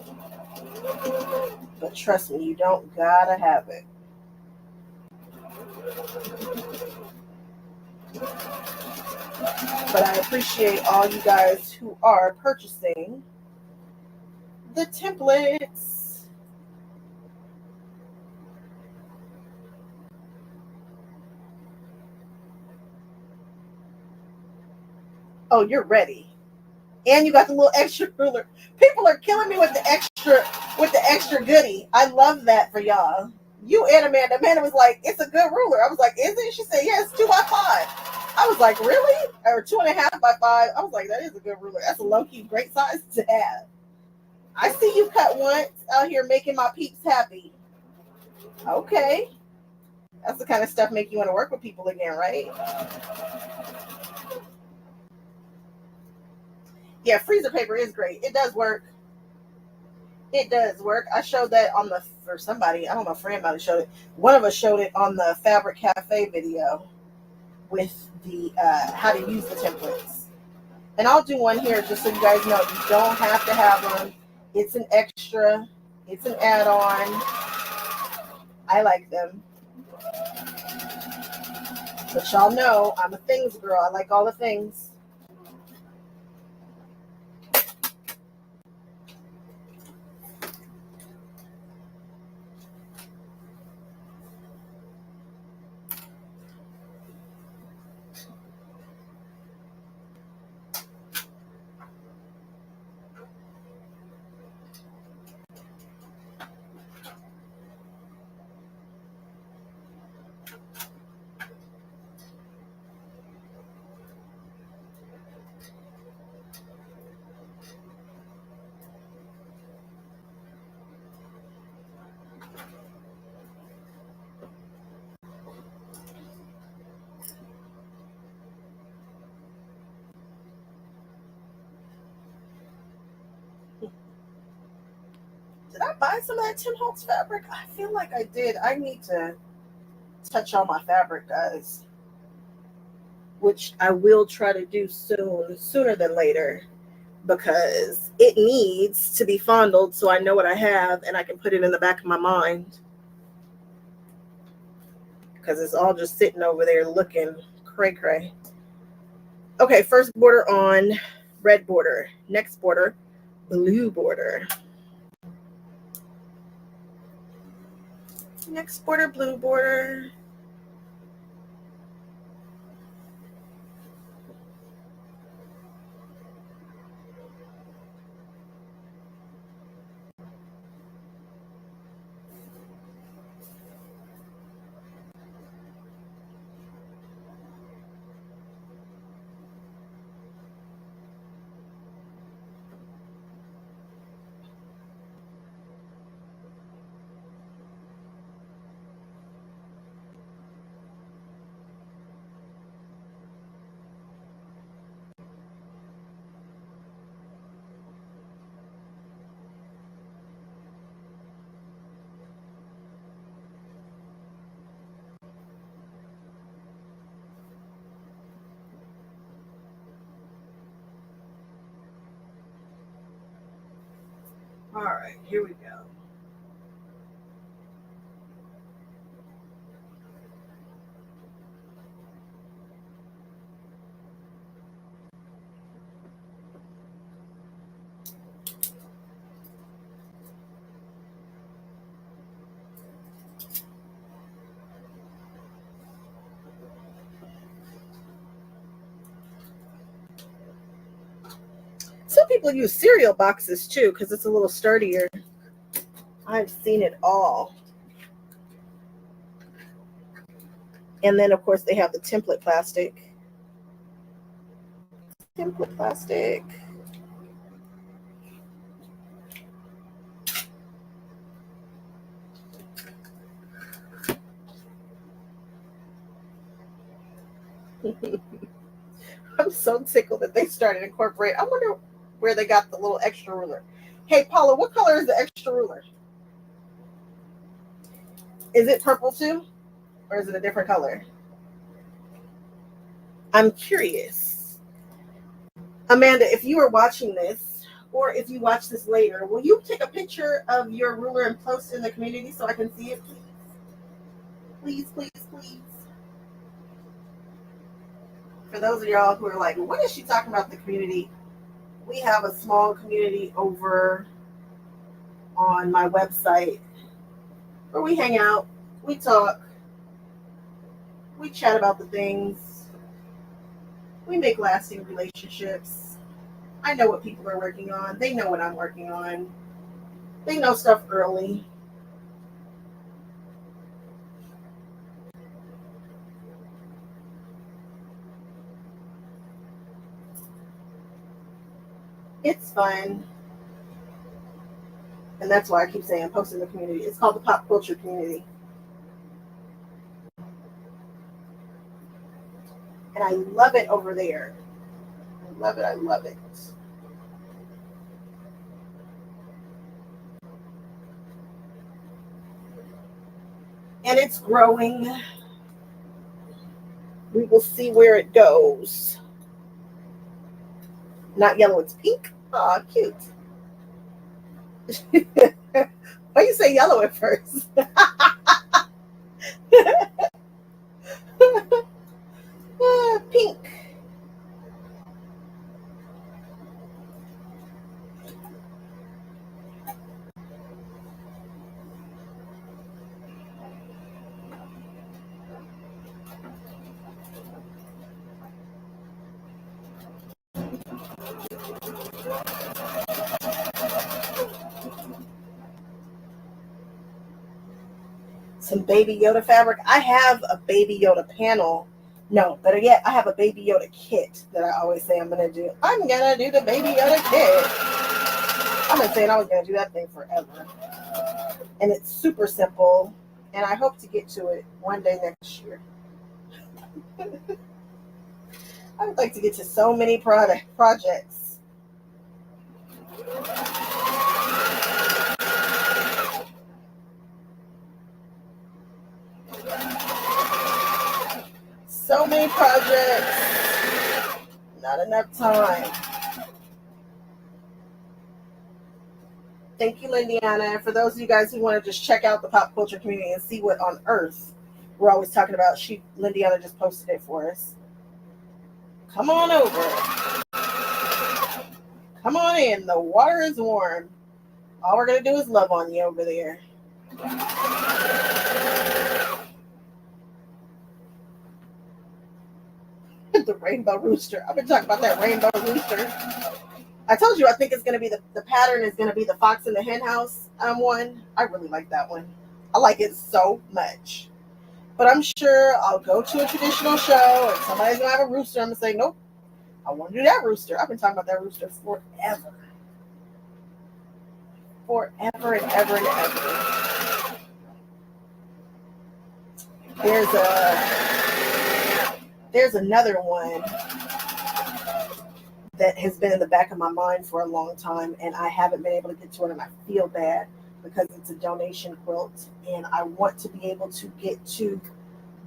But trust me, you don't gotta have it. But I appreciate all you guys who are purchasing the templates. Oh, you're ready. And you got the little extra ruler. People are killing me with the extra goodie. I love that for y'all. You and Amanda. Amanda was like, it's a good ruler. I was like, is it? She said, yeah, it's 2x5. I was like, really? Or 2.5x5. I was like, that is a good ruler. That's a low-key great size to have. I see you cut once out here making my peeps happy. Okay. That's the kind of stuff make you want to work with people again, right? Yeah, freezer paper is great. It does work. It does work. I showed that for somebody. I don't know, a friend might have showed it. One of us showed it on the Fabric Cafe video with the how to use the templates. And I'll do one here just so you guys know you don't have to have one. It's an extra. It's an add-on. I like them. But y'all know I'm a things girl. I like all the things. Did I buy some of that Tim Holtz fabric? I feel like I did. I need to touch on my fabric, guys. Which I will try to do sooner than later, because it needs to be fondled so I know what I have and I can put it in the back of my mind. Because it's all just sitting over there looking cray-cray. Okay, first border on, red border. Next border, blue border. Next border, blue border. All right, here we go. Some people use cereal boxes too because it's a little sturdier. I've seen it all. And then, of course, they have the template plastic. Template plastic. I'm so tickled that they started incorporating. I wonder where they got the little extra ruler. Hey, Paula, what color is the extra ruler? Is it purple too? Or is it a different color? I'm curious. Amanda, if you are watching this, or if you watch this later, will you take a picture of your ruler and post in the community so I can see it, please? Please, please, please. For those of y'all who are like, what is she talking about the community? We have a small community over on my website where we hang out, we talk, we chat about the things, we make lasting relationships. I know what people are working on. They know what I'm working on. They know stuff early. It's fun. And that's why I keep saying post in the community. It's called the pop culture community. And I love it over there. I love it. I love it. And it's growing. We will see where it goes. Not yellow, it's pink. Aw, cute. Why you say yellow at first? Pink. Some Baby Yoda fabric. I have a Baby Yoda panel. No, better yet, I have a Baby Yoda kit that I always say I'm going to do. I'm going to do the Baby Yoda kit. I've been saying I was going to do that thing forever. And it's super simple. And I hope to get to it one day next year. I would like to get to so many projects. So many projects, not enough time. Thank you, Lindiana. For those of you guys who want to just check out the pop culture community and see what on earth we're always talking about, Lindiana just posted it for us. Come on over. Come on in. The water is warm. All we're going to do is love on you over there. The rainbow rooster. I've been talking about that rainbow rooster. I told you I think it's going to be the pattern is going to be the fox in the hen house one. I really like that one. I like it so much. But I'm sure I'll go to a traditional show and somebody's going to have a rooster. I'm going to say, nope, I want to do that rooster. I've been talking about that rooster forever. Forever and ever and ever. There's another one that has been in the back of my mind for a long time, and I haven't been able to get to it, and I feel bad because it's a donation quilt, and I want to be able to get to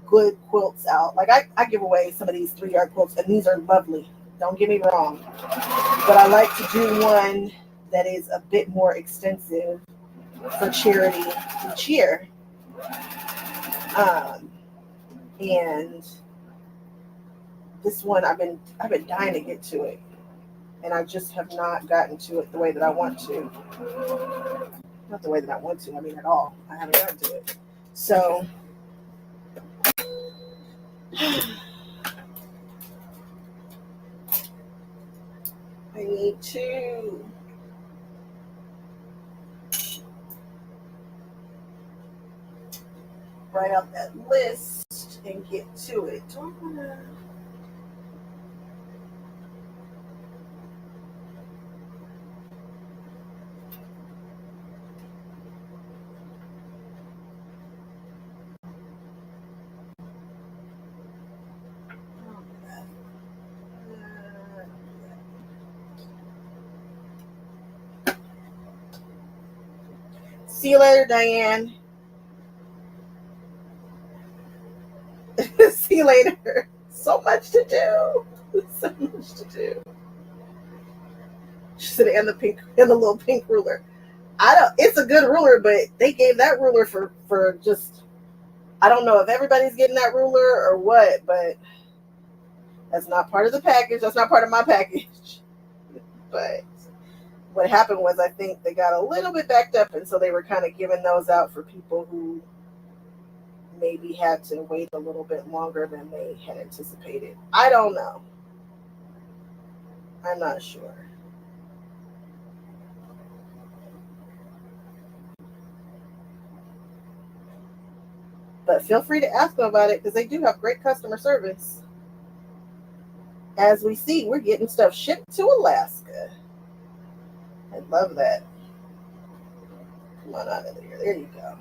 good quilts out. Like I give away some of these 3-yard quilts, and these are lovely. Don't get me wrong, but I like to do one that is a bit more extensive for charity each year. And this one, I've been dying to get to it, and I just have not gotten to it the way that I want to. Not the way that I want to, I mean at all. I haven't gotten to it. So I need to write out that list and get to it. See you later, Diane. See you later. So much to do. So much to do. She said, and the little pink ruler. It's a good ruler, but they gave that ruler for just, I don't know if everybody's getting that ruler or what, but that's not part of the package. That's not part of my package. But what happened was, I think they got a little bit backed up, and so they were kind of giving those out for people who maybe had to wait a little bit longer than they had anticipated. I don't know. I'm not sure. But feel free to ask them about it, because they do have great customer service. As we see, we're getting stuff shipped to Alaska. I love that. Come on out of there. There you go.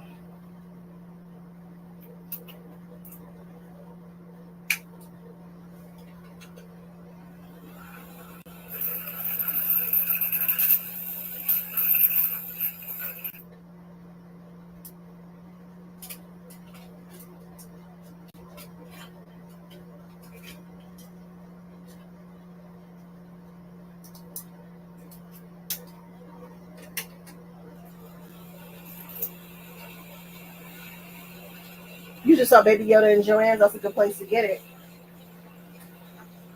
You just saw Baby Yoda and Joanne's. That's a good place to get it.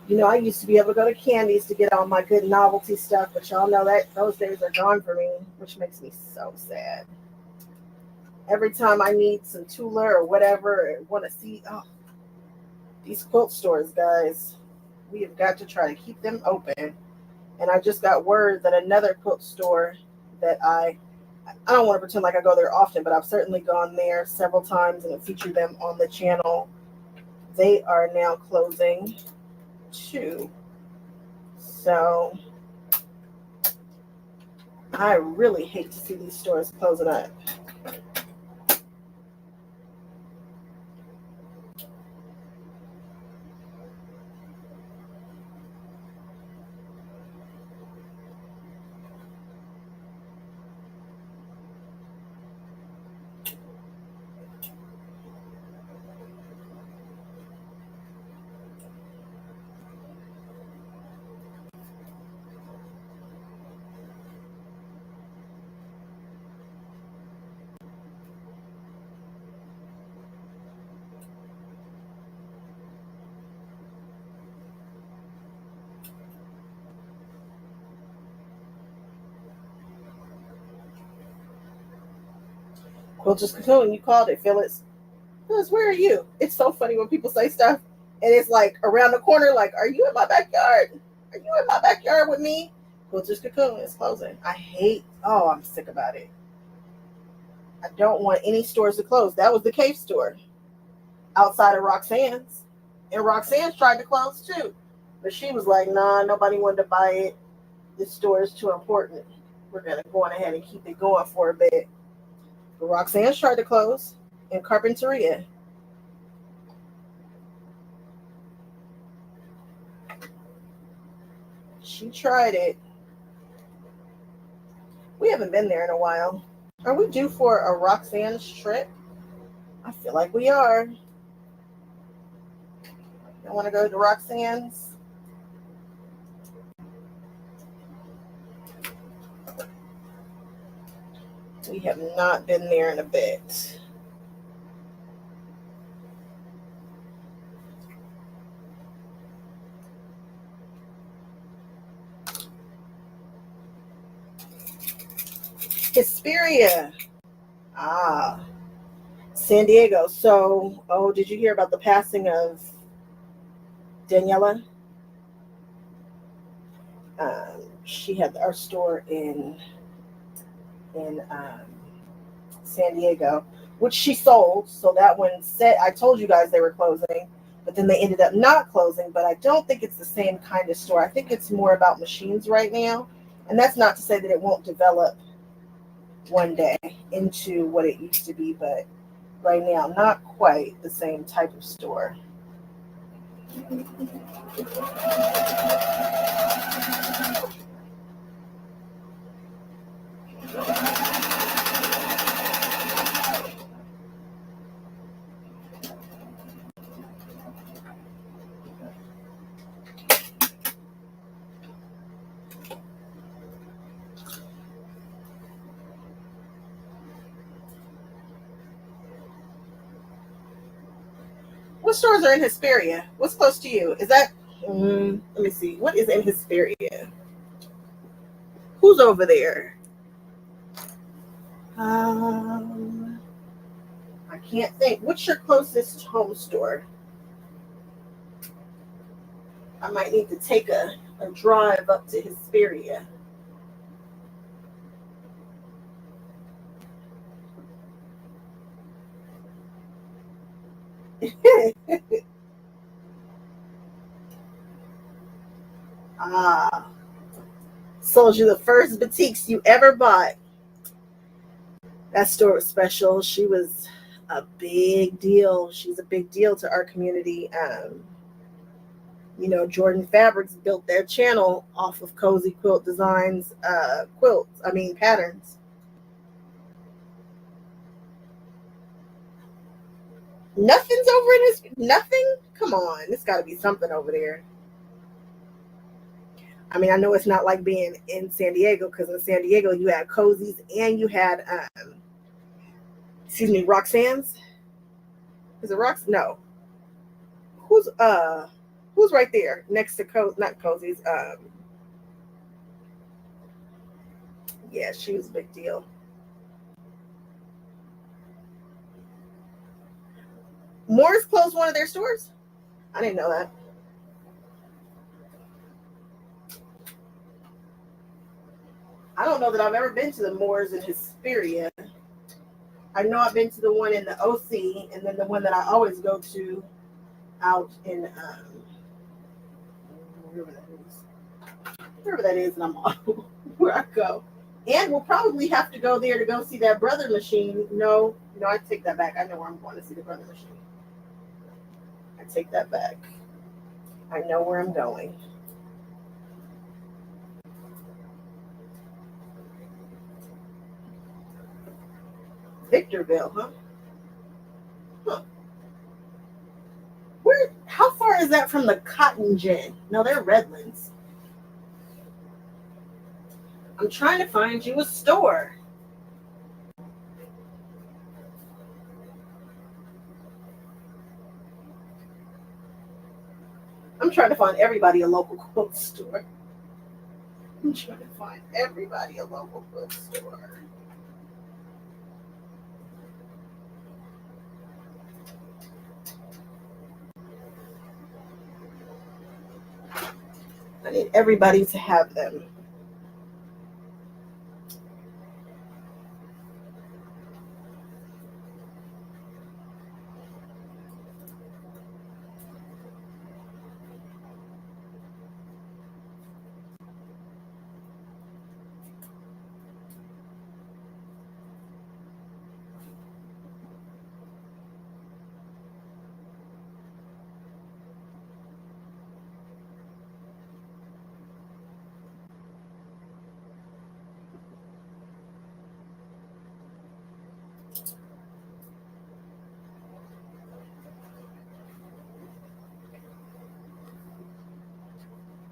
You know, I used to be able to go to Candy's to get all my good novelty stuff, but y'all know that those days are gone for me, which makes me so sad. Every time I need some Tula or whatever, or want to see, these quilt stores, guys, we have got to try to keep them open. And I just got word that another quilt store that I don't want to pretend like I go there often, but I've certainly gone there several times and have featured them on the channel. They are now closing too. So I really hate to see these stores closing up. Quilters Cocoon, you called it, Phyllis. Phyllis, where are you? It's so funny when people say stuff and it's like around the corner, like, are you in my backyard? Are you in my backyard with me? Quilters Cocoon is closing. I'm sick about it. I don't want any stores to close. That was the cave store outside of Roxanne's. And Roxanne's tried to close too. But she was like, nah, nobody wanted to buy it. This store is too important. We're going to go on ahead and keep it going for a bit. But Roxanne's tried to close in Carpinteria. She tried it. We haven't been there in a while. Are we due for a Roxanne's trip? I feel like we are. I want to go to Roxanne's. We have not been there in a bit. Hesperia. Ah, San Diego. So, oh, did you hear about the passing of Daniela? She had our store in San Diego, which she sold. So that one said, I told you guys they were closing, but then they ended up not closing. But I don't think it's the same kind of store. I think it's more about machines right now. And that's not to say that it won't develop one day into what it used to be, but right now, not quite the same type of store. What stores are in Hesperia? What's close to you? Is that? Let me see. What is in Hesperia? Who's over there? I can't think. What's your closest home store? I might need to take a drive up to Hesperia. Ah, sold you the first boutiques you ever bought. That store was special. She was a big deal. She's a big deal to our community. Jordan Fabrics built their channel off of Cozy Quilt Designs patterns. Nothing's over in his nothing? Come on, there's gotta be something over there. I mean, I know it's not like being in San Diego, because in San Diego you had Cozy's and you had Roxanne's. Is it Rox? No. Who's who's right there next to not Cozy's? Yeah, she was a big deal. Moore's closed one of their stores. I didn't know that. I don't know that I've ever been to the Moors in Hesperia. I know I've been to the one in the OC, and then the one that I always go to out in wherever that is. Wherever that is, and I'm where I go. And we'll probably have to go there to go see that brother machine. No, I take that back. I know where I'm going to see the brother machine. I take that back. I know where I'm going. Victorville, huh? Huh. Where? How far is that from the Cotton Gin? No, they're Redlands. I'm trying to find you a store. I'm trying to find everybody a local quilt store. I'm trying to find everybody a local quilt store. I need everybody to have them.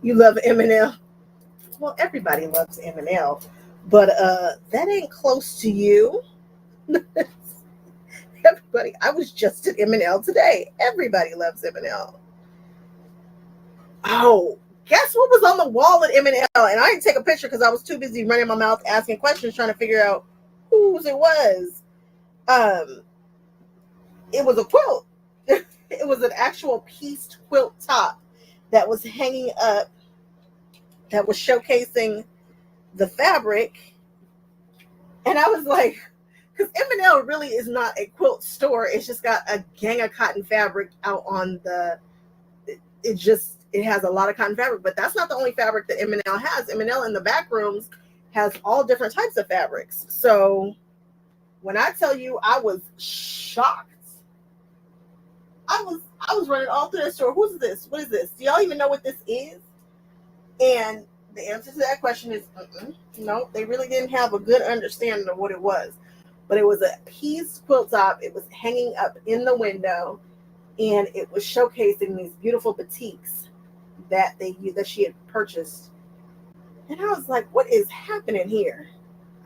You love M&L? Well, everybody loves M&L. But that ain't close to you. Everybody, I was just at M&L today. Everybody loves M&L. Oh, guess what was on the wall at M&L? And I didn't take a picture because I was too busy running my mouth asking questions, trying to figure out whose it was. Um, it was a quilt. It was an actual pieced quilt top that was hanging up, that was showcasing the fabric. And I was like, because M&L really is not a quilt store. It's just got a gang of cotton fabric out on the, it has a lot of cotton fabric, but that's not the only fabric that M&L has. M&L in the back rooms has all different types of fabrics. So when I tell you I was shocked, I was running all through the store. Who's this? What is this? Do y'all even know what this is? And the answer to that question is no, they really didn't have a good understanding of what it was. But it was a piece quilt top. It was hanging up in the window, and it was showcasing these beautiful batiks that she had purchased. And I was like, what is happening here?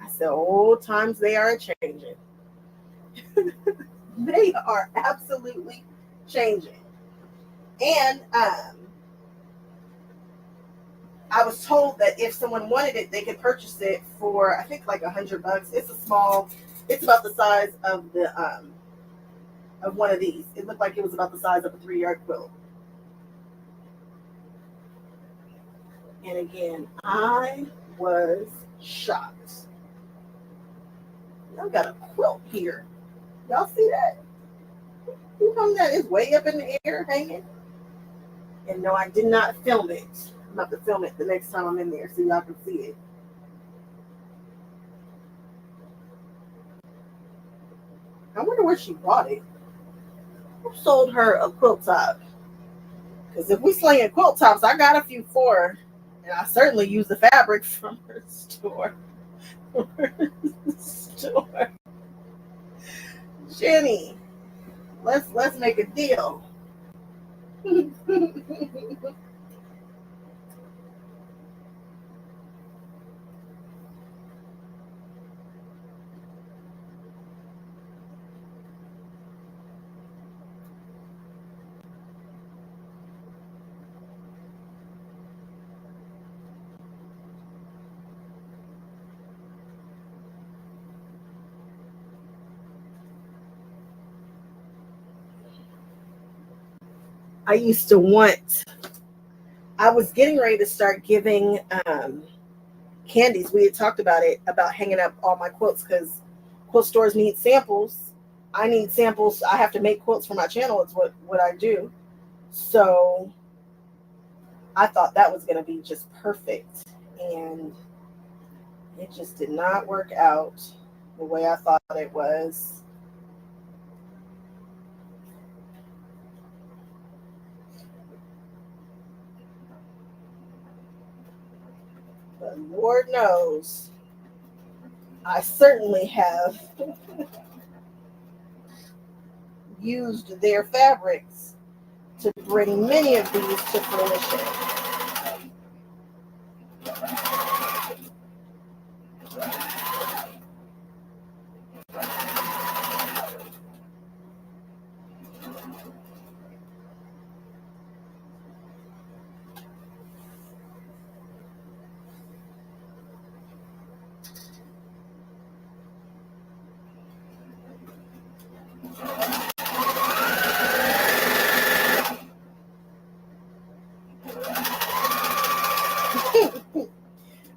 I said, oh, times they are changing. They are absolutely changing. And I was told that if someone wanted it, they could purchase it for, I think, like $100. It's about the size of of one of these. It looked like it was about the size of a 3-yard quilt. And again, I was shocked. Y'all got a quilt here. Y'all see that? You know that is way up in the air hanging? And no, I did not film it. I'm about to film it the next time I'm in there so y'all can see it. I wonder where she bought it. Who sold her a quilt top? Because if we slinging quilt tops, I got a few for her. And I certainly use the fabric from her store. Jenny, let's make a deal. I was getting ready to start giving candies. We had talked about it, about hanging up all my quilts, because quilt stores need samples. I need samples. I have to make quilts for my channel. It's what I do. So I thought that was going to be just perfect. And it just did not work out the way I thought it was. But Lord knows, I certainly have used their fabrics to bring many of these to fruition.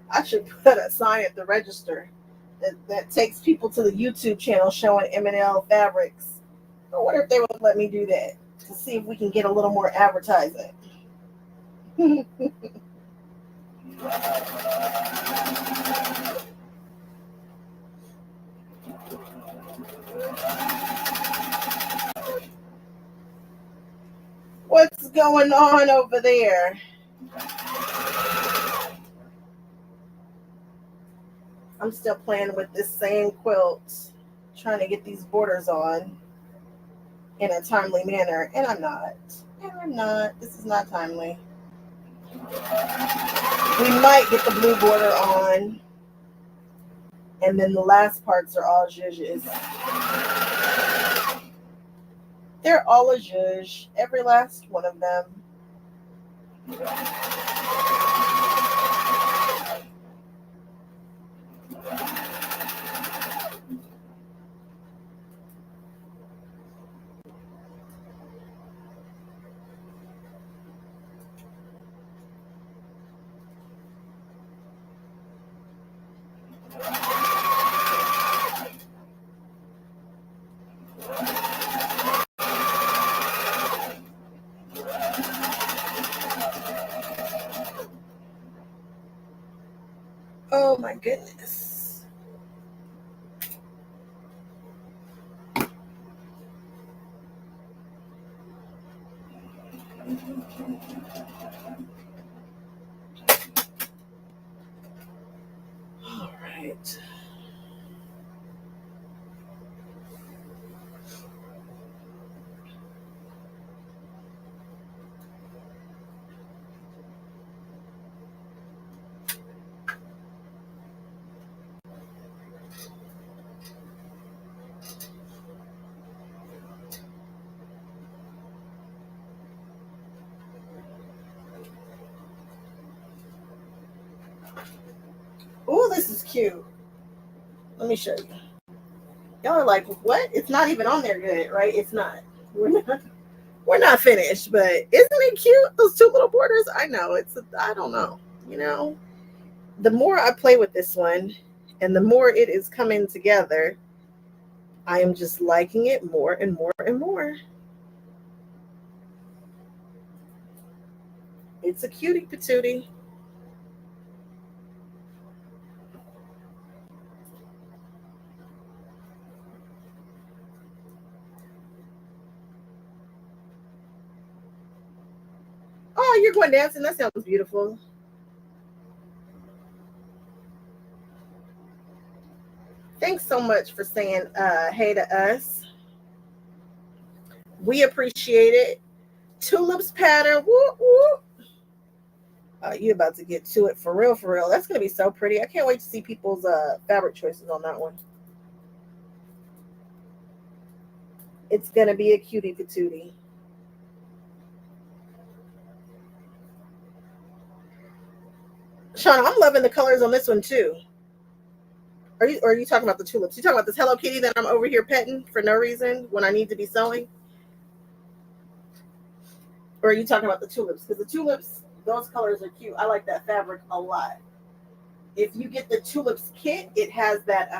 I should put a sign at the register that takes people to the YouTube channel showing M&L fabrics. I wonder if they would let me do that to see if we can get a little more advertising. What's going on over there? I'm still playing with this same quilt, trying to get these borders on in a timely manner, and I'm not. This is not timely. We might get the blue border on. And then the last parts are all Zhuzhes. They're all a Zhuzh, every last one of them. Oh my goodness. All right. Oh, this is cute. Let me show you. Y'all are like, what? It's not even on there good, right? It's not. We're not finished, but isn't it cute? Those two little borders. I know. I don't know. You know, the more I play with this one and the more it is coming together, I am just liking it more and more and more. It's a cutie patootie. Oh, you're going dancing. That sounds beautiful. Thanks so much for saying hey to us. We appreciate it. Tulips pattern. Woo, woo. You about to get to it for real, for real. That's going to be so pretty. I can't wait to see people's fabric choices on that one. It's going to be a cutie patootie. Shauna, I'm loving the colors on this one too. Are you talking about the tulips? You talking about this Hello Kitty that I'm over here petting for no reason when I need to be sewing? Or are you talking about the tulips? Because the tulips, those colors are cute. I like that fabric a lot. If you get the tulips kit, it has that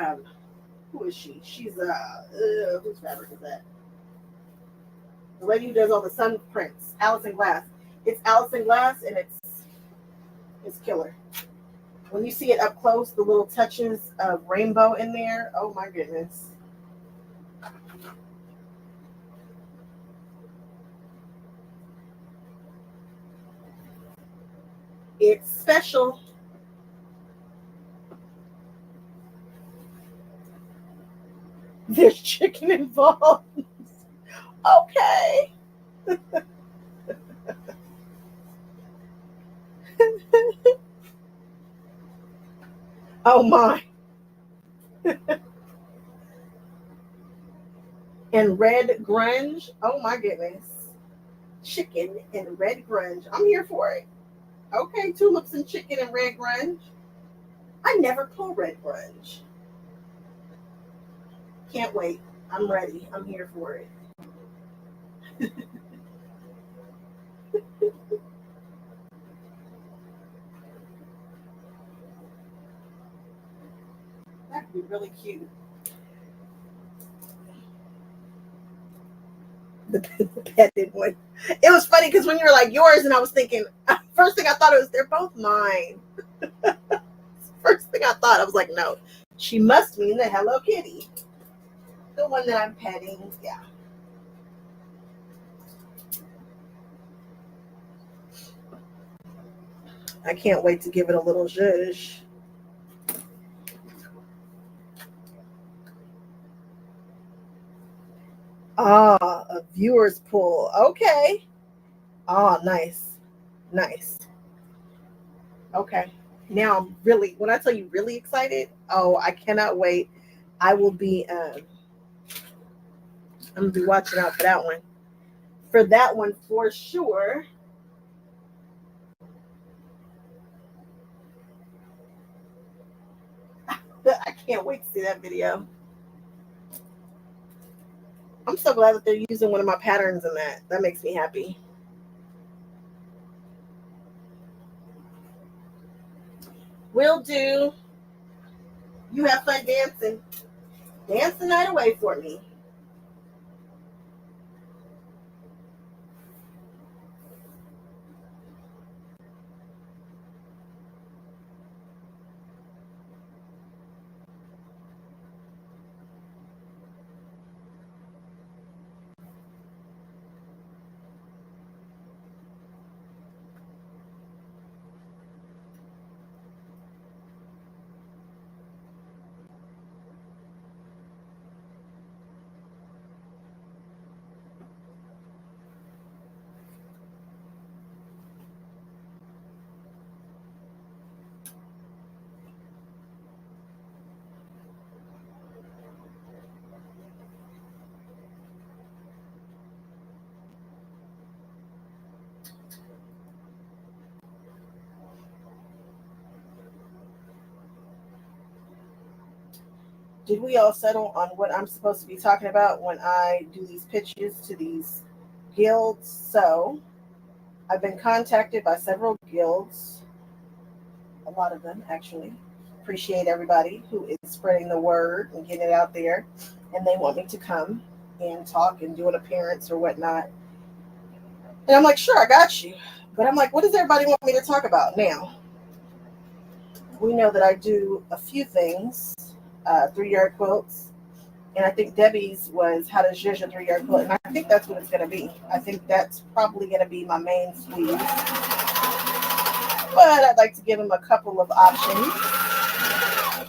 who is she? She's whose fabric is that? The lady who does all the sun prints, Allison Glass. It's Allison Glass, and it's killer. When you see it up close, the little touches of rainbow in there. Oh my goodness. It's special. There's chicken involved. Okay. Oh my. And red grunge. Oh my goodness. Chicken and red grunge. I'm here for it. Okay, tulips and chicken and red grunge. I never pull red grunge. Can't wait. I'm ready. I'm here for it. That could be really cute. The petted one. It was funny because when you were like yours, and I was thinking, first thing I thought it was they're both mine. First thing I thought, I was like, no, she must mean the Hello Kitty, the one that I'm petting. Yeah. I can't wait to give it a little zhuzh. Ah, a viewer's pool. Okay. Ah, nice. Nice. Okay. Now I'm really, when I tell you really excited, oh, I cannot wait. I will be, I'm gonna be watching out for that one. For that one for sure. I can't wait to see that video. I'm so glad that they're using one of my patterns in that. That makes me happy. Will do. You have fun dancing. Dance the night away for me. Did we all settle on what I'm supposed to be talking about when I do these pitches to these guilds? So I've been contacted by several guilds, a lot of them actually. Appreciate everybody who is spreading the word and getting it out there. And they want me to come and talk and do an appearance or whatnot. And I'm like, sure, I got you. But I'm like, what does everybody want me to talk about now? We know that I do a few things, 3-yard quilts. And I think Debbie's was how to zhuzh a 3-yard quilt. And I think that's what it's going to be. I think that's probably going to be my main squeeze. But I'd like to give him a couple of options.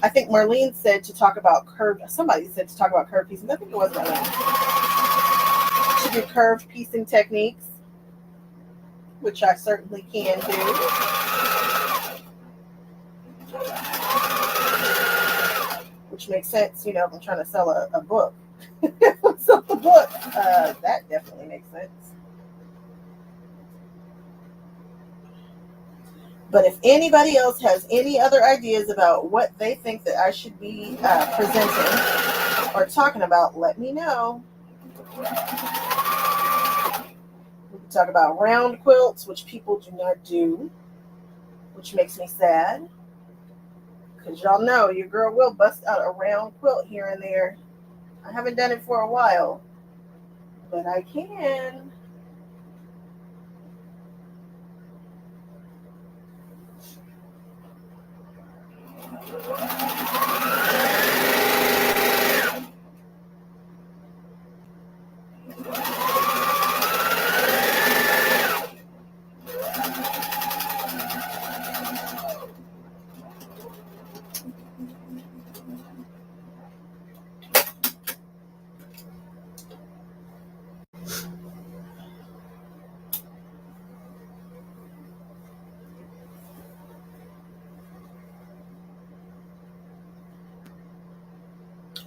I think Marlene said to talk about curved. Somebody said to talk about curved piecing. I think it was Marlene. To do curved piecing techniques, which I certainly can do. Which makes sense, you know, if I'm trying to sell a book. Sell the book. That definitely makes sense. But if anybody else has any other ideas about what they think that I should be presenting or talking about, let me know. We can talk about round quilts, which people do not do, which makes me sad. Because y'all know your girl will bust out a round quilt here and there. I haven't done it for a while, but I can.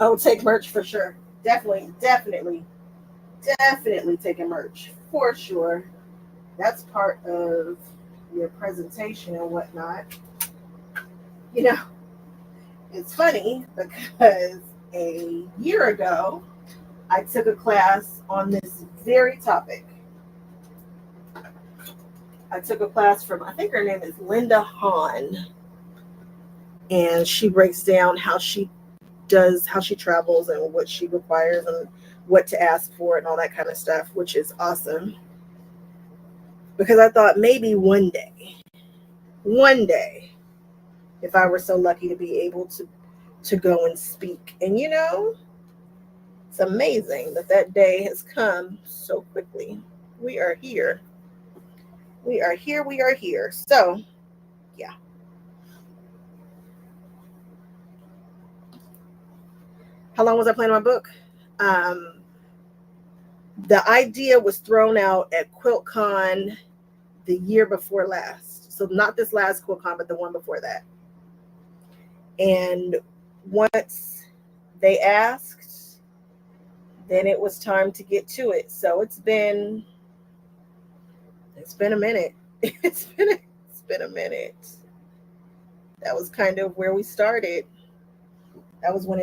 Oh, take merch for sure. Definitely taking merch for sure. That's part of your presentation and whatnot. You know, it's funny because a year ago, I took a class on this very topic. I took a class from, I think her name is Linda Hahn, and she breaks down how she travels and what she requires and what to ask for and all that kind of stuff, which is awesome. Because I thought maybe one day, if I were so lucky to be able to go and speak. And you know, it's amazing that day has come so quickly. We are here. We are here. We are here. So, yeah. How long was I planning my book? The idea was thrown out at Quiltcon the year before last. So not this last Quiltcon, but the one before that. And once they asked, then it was time to get to it. So it's been a minute. It's been a minute. That was kind of where we started. That was when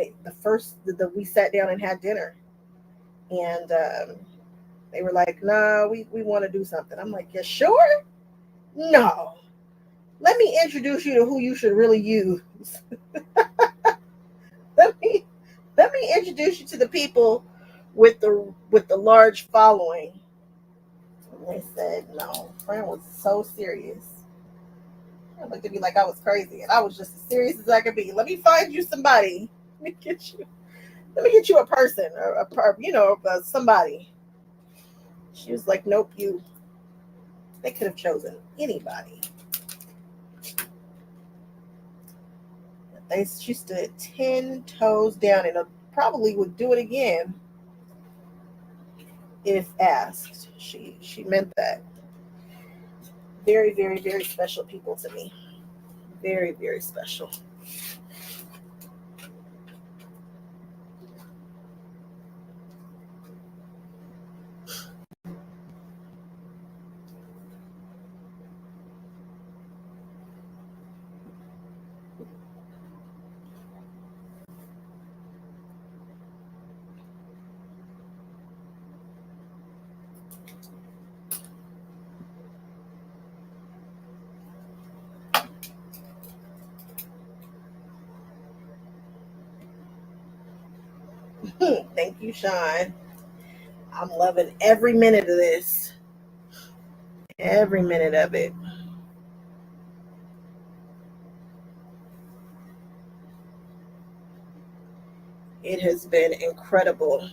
we sat down and had dinner, and they were like, "No, we want to do something." I'm like, "You sure?" "No. Let me introduce you to who you should really use. let me let me introduce you to the people with the large following." And they said no. Friend was so serious. They looked at me like I was crazy, and I was just as serious as I could be. "Let me find you somebody. Let me get you. Let me get you a person or somebody." She was like, "Nope, you." They could have chosen anybody. She stood 10 toes down and probably would do it again if asked. She meant that. Very, very, very special people to me. Very, very special. Thank you, Sean. I'm loving every minute of this. Every minute of it. It has been incredible.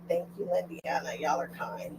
Thank you, Lindiana. Y'all are kind.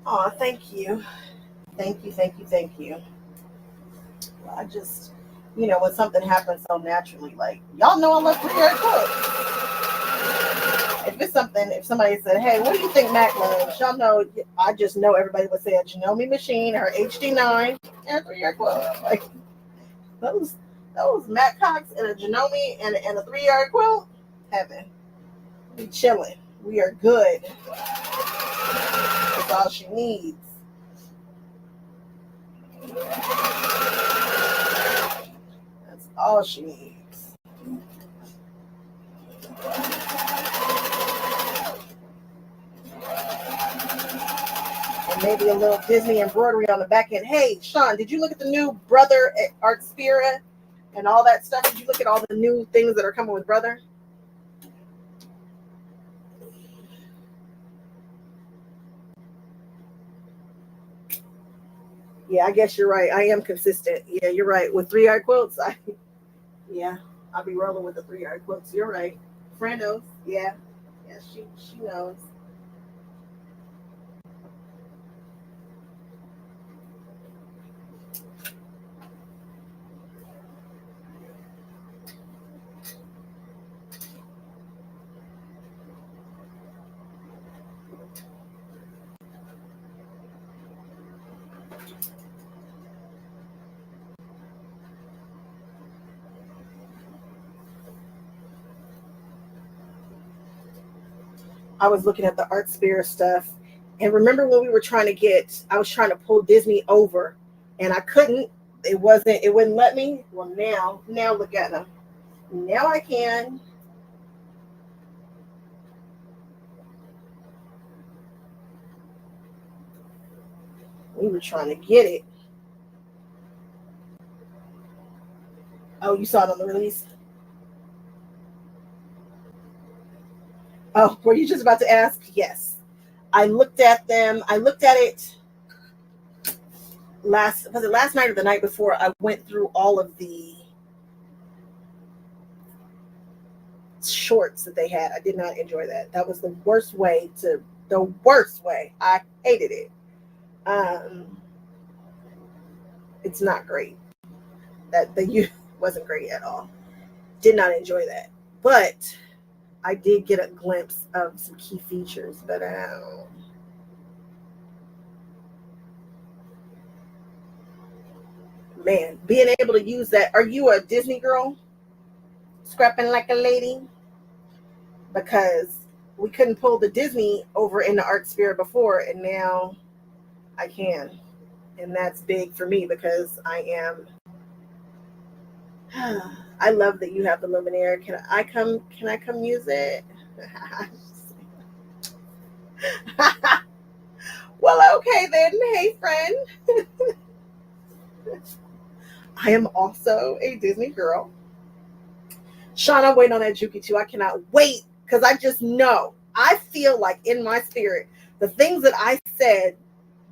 Oh, thank you. Thank you, thank you, thank you. I just, when something happens so naturally, like, y'all know I love 3-yard quilts. If somebody said, "Hey, what do you think Mac loves?" Y'all know, I just know everybody would say a Janome machine, her HD9, and a 3-yard quilt. Like, those Mac Cox and a Janome and a 3-yard quilt, heaven. We chilling. We are good. That's all she needs. That's all she needs. And maybe a little Disney embroidery on the back end. Hey, Sean, did you look at the new Brother Art Spira and all that stuff? Did you look at all the new things that are coming with Brother? Yeah, I guess you're right. I am consistent. Yeah, you're right. With 3-yard quilts, I'll be rolling with the 3-yard quilts. You're right. Friend knows. Yeah. Yeah, she knows. I was looking at the Art Sphere stuff, and remember when we were trying to get, I was trying to pull Disney over, and I couldn't. It wouldn't let me. Well, now look at them. Now I can. We were trying to get it. Oh, you saw it on the release? Oh, were you just about to ask? Yes. I looked at them. I looked at it last night or the night before. I went through all of the shorts that they had. I did not enjoy that. That was the worst way. I hated it. It's not great. That the youth wasn't great at all. Did not enjoy that. But I did get a glimpse of some key features, but man, being able to use that. Are you a Disney girl? Scrapping like a lady? Because we couldn't pull the Disney over in the Art Sphere before, and now I can. And that's big for me because I am. I love that you have the Luminaire. Can I come use it? Well, okay then. Hey, friend. I am also a Disney girl. Sean, I'm waiting on that Juki too. I cannot wait because I just know. I feel like in my spirit, the things that I said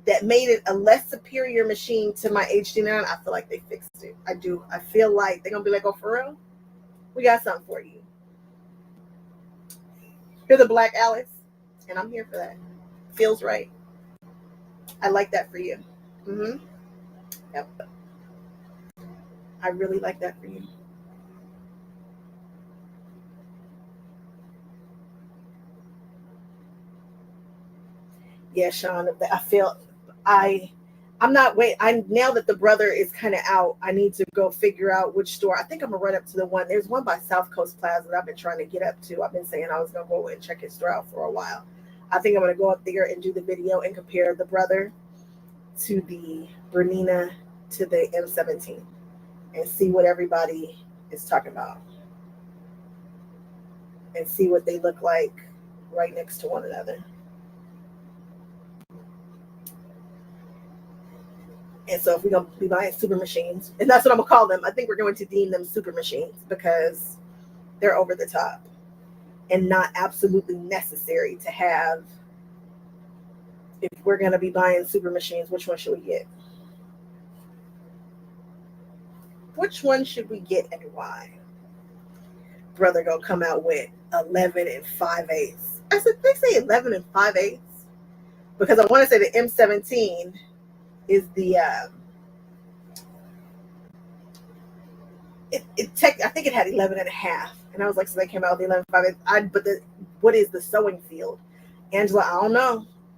that made it a less superior machine to my HD9, I feel like they fixed it. I do. I feel like they're going to be like, oh, for real? We got something for you. You're the Black Alice, and I'm here for that. Feels right. I like that for you. Mm-hmm. Yep. I really like that for you. Yeah, Sean, I'm not wait. I now that the brother is kind of out, I need to go figure out which store. I think I'm gonna run up to the one. There's one by South Coast Plaza that I've been trying to get up to. I've been saying I was gonna go and check his store out for a while. I think I'm gonna go up there and do the video and compare the brother to the Bernina to the M17 and see what everybody is talking about and see what they look like right next to one another. And so if we're going to be buying super machines, and that's what I'm going to call them, I think we're going to deem them super machines because they're over the top and not absolutely necessary to have. If we're going to be buying super machines, which one should we get? Which one should we get and why? Brother going to come out with 11 and 5/8. I said, they say 11 and 5/8 because I want to say the M17 is the I think it had 11 and a half, and I was like, so they came out with 11 5/8. But what is the sewing field, Angela?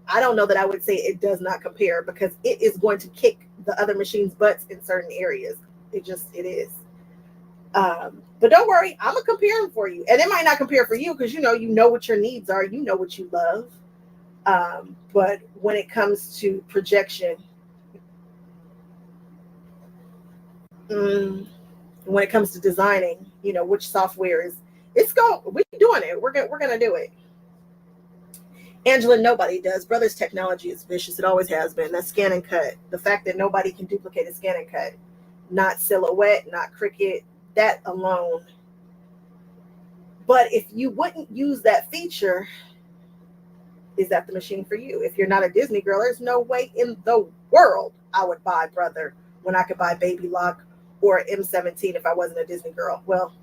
I don't know that I would say it does not compare because it is going to kick the other machine's butts in certain areas. It is. But don't worry, I'm gonna compare them for you, and it might not compare for you because you know what your needs are, you know what you love. But when it comes to projection, when it comes to designing, which software we're doing it. We're gonna do it. Angela, nobody does. Brother's technology is vicious. It always has been. That scan and cut. The fact that nobody can duplicate a scan and cut, not Silhouette, not Cricut, that alone. But if you wouldn't use that feature, is that the machine for you? If you're not a Disney girl, there's no way in the world I would buy Brother when I could buy Baby Lock or M17 if I wasn't a Disney girl. Well,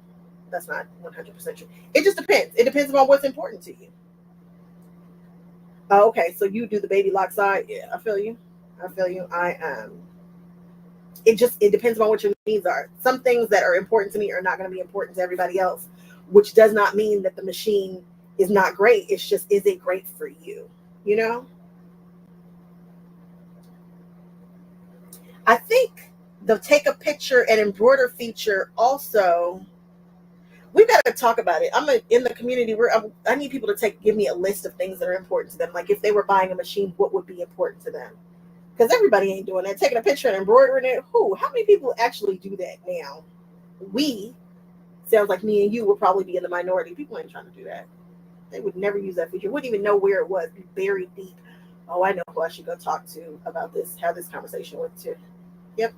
that's not 100% true. It just depends. It depends on what's important to you. Oh, okay, so you do the Baby Lock side. Yeah, I feel you. It depends on what your needs are. Some things that are important to me are not going to be important to everybody else, which does not mean that the machine is not great. It's just, is it great for you? I think the take a picture and embroider feature also, we've got to talk about it. In the community where I need people to give me a list of things that are important to them. Like if they were buying a machine, what would be important to them? Because everybody ain't doing that. Taking a picture and embroidering it. How many people actually do that now? We, sounds like me and you will probably be in the minority. People ain't trying to do that. They would never use that feature. Wouldn't even know where it was. Be buried deep. Oh, I know who I should go talk to about this. How this conversation went too. Yep.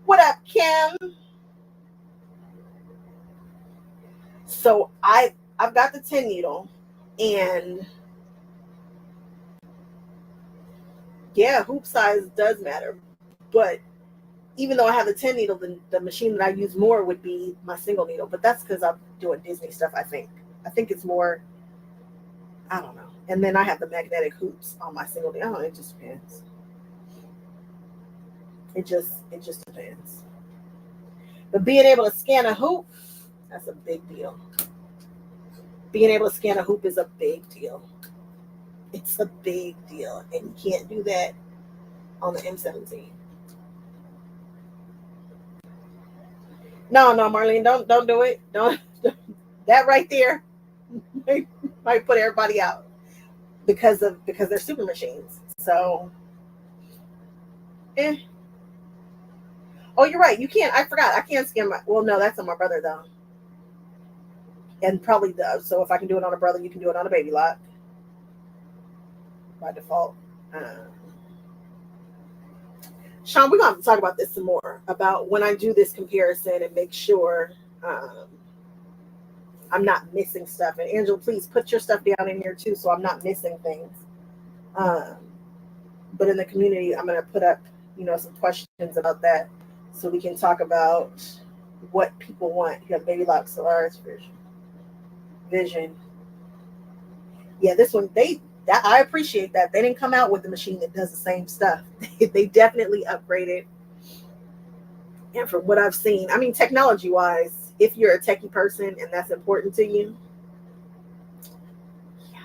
What up, Kim? So I've got the 10 needle, and yeah, hoop size does matter. But even though I have the 10 needle, the machine that I use more would be my single needle. But that's because I'm doing Disney stuff, I think. I think it's more, I don't know. And then I have the magnetic hoops on my single needle. It just depends. It just depends. But being able to scan a hoop, that's a big deal. Being able to scan a hoop is a big deal. It's a big deal. And you can't do that on the M17. No, Marlene, don't do it. Don't that right there might put everybody out because they're super machines. So Oh, you're right. You can't. I forgot. I can't scan my. Well, no, that's on my brother though, and probably does. So if I can do it on a brother, you can do it on a baby lock by default. Sean, we're going to talk about this some more about when I do this comparison and make sure I'm not missing stuff. And Angela, please put your stuff down in here too, so I'm not missing things. But in the community, I'm going to put up, some questions about that, so we can talk about what people want. You have baby lock, Solaris Vision. Yeah, this one I appreciate that they didn't come out with the machine that does the same stuff. They definitely upgraded. And from what I've seen, I mean, technology wise, if you're a techie person and that's important to you, yeah.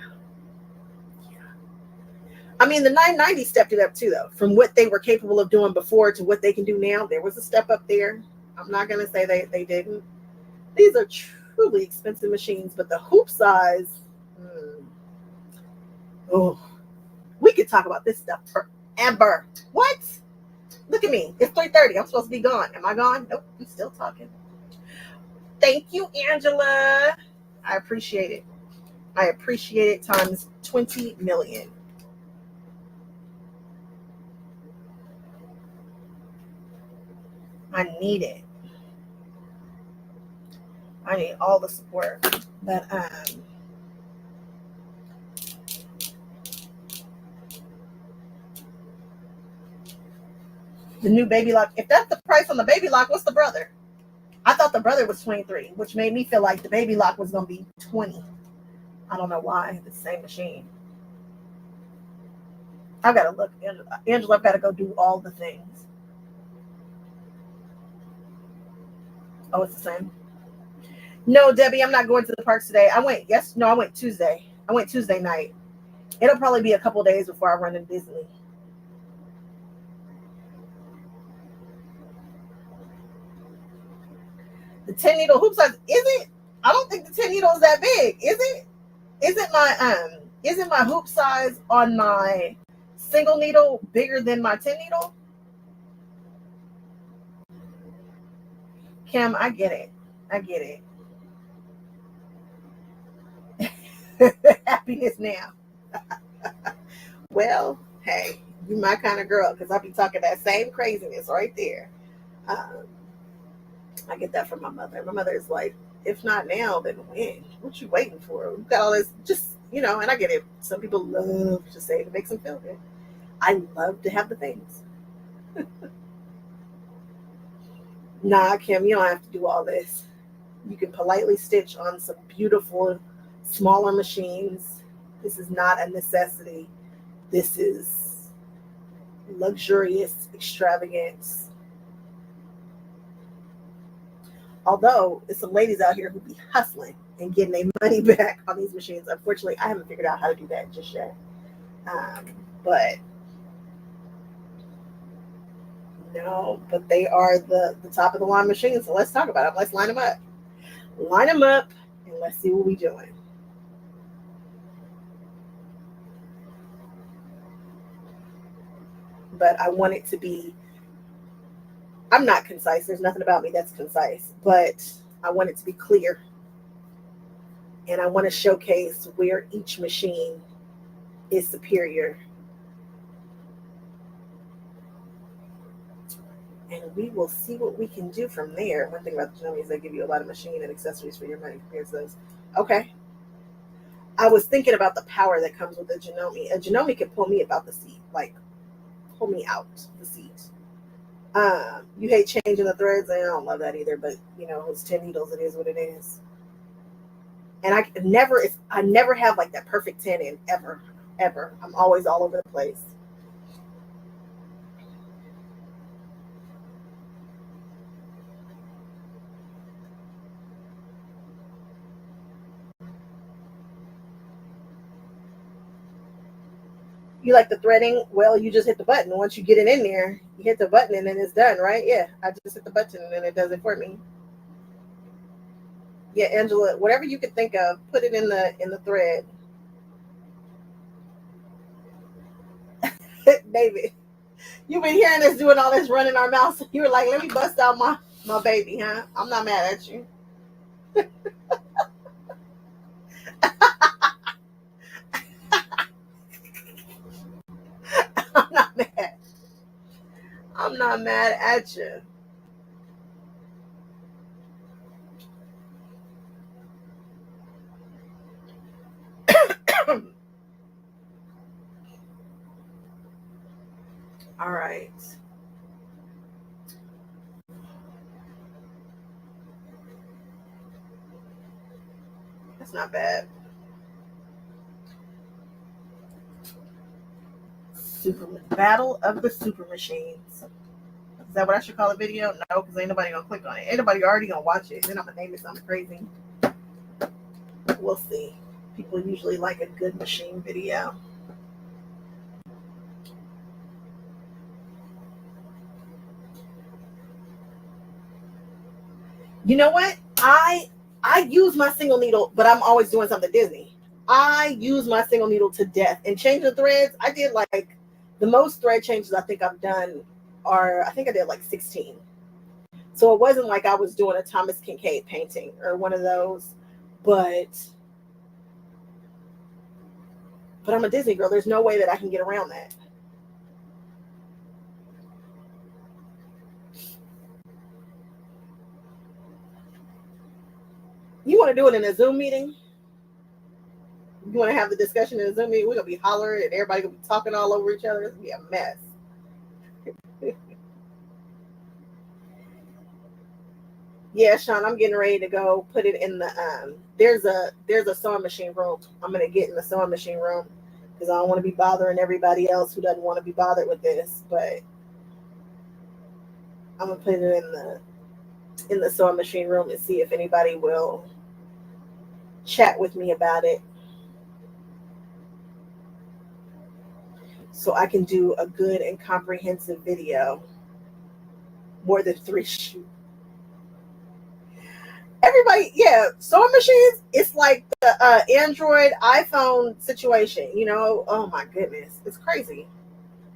I mean, the 990 stepped it up too, though. From what they were capable of doing before to what they can do now, there was a step up there. I'm not going to say they didn't. These are truly expensive machines, but the hoop size, we could talk about this stuff forever. What? Look at me. It's 3:30. I'm supposed to be gone. Am I gone? Nope. I'm still talking. Thank you, Angela. I appreciate it. I appreciate it times 20 million. I need it. I need all the support. But the new baby lock, if that's the price on the baby lock, what's the brother? I thought the brother was 23, which made me feel like the baby lock was going to be 20. I don't know why. It's the same machine. I've got to look. Angela, I've got to go do all the things. Oh, it's the same? No, Debbie, I'm not going to the parks today. I went Tuesday. I went Tuesday night. It'll probably be a couple days before I run to Disney. The 10 needle hoop size, I don't think the 10 needle is that big, is it? Isn't my hoop size on my single needle bigger than my 10 needle? Kim, I get it. Happiness now. Well, hey, you my kind of girl, because I'll be talking that same craziness right there. I get that from my mother. My mother is like, if not now, then when? What you waiting for? We've got all this, and I get it. Some people love to say it makes them feel good. I love to have the things. Nah, Kim, you don't have to do all this. You can politely stitch on some beautiful, smaller machines. This is not a necessity. This is luxurious extravagance. Although there's some ladies out here who be hustling and getting their money back on these machines. Unfortunately, I haven't figured out how to do that just yet. But No, but they are the top of the line machines. So let's talk about them. Let's line them up. Line them up and let's see what we're doing. But I want it to be, I'm not concise. There's nothing about me that's concise, but I want it to be clear. And I want to showcase where each machine is superior. And we will see what we can do from there. One thing about the Janome is they give you a lot of machine and accessories for your money compared to those. Okay. I was thinking about the power that comes with a Janome. A Janome can pull me about the seat, like pull me out the seat. You hate changing the threads, and I don't love that either. But you know, it's 10 needles. It is what it is. And I never have like that perfect 10 in ever. I'm always all over the place. You like the threading? Well, you just hit the button. Once you get it in there, you hit the button and then it's done, right? Yeah, I just hit the button and then it does it for me. Yeah, Angela, whatever you could think of, put it in the thread. David, you've been hearing us doing all this running our mouths. You were like, let me bust out my baby, huh? I'm not mad at you. I'm not mad. I'm not mad at you. All right. That's not bad. Super Battle of the Super Machines. Is that what I should call a video? No, because ain't nobody gonna click on it. Ain't nobody already gonna watch it. Then I'm gonna name it something crazy. We'll see. People usually like a good machine video. You know what? I use my single needle, but I'm always doing something Disney. I use my single needle to death. And changing the threads, I did like the most thread changes I think I've done are, I think I did like 16. So it wasn't like I was doing a Thomas Kincaid painting or one of those, but I'm a Disney girl. There's no way that I can get around that. You want to do it in a Zoom meeting? You want to have the discussion in a Zoom meeting? We're gonna be hollering and everybody gonna be talking all over each other. It's gonna be a mess. Yeah, Sean, I'm getting ready to go put it in the there's a sewing machine room. I'm gonna get in the sewing machine room because I don't want to be bothering everybody else who doesn't want to be bothered with this. But I'm gonna put it in the sewing machine room and see if anybody will chat with me about it, so I can do a good and comprehensive video. More than 3 shoots. Everybody, yeah, sewing machines, it's like the Android iPhone situation, you know. Oh my goodness, it's crazy.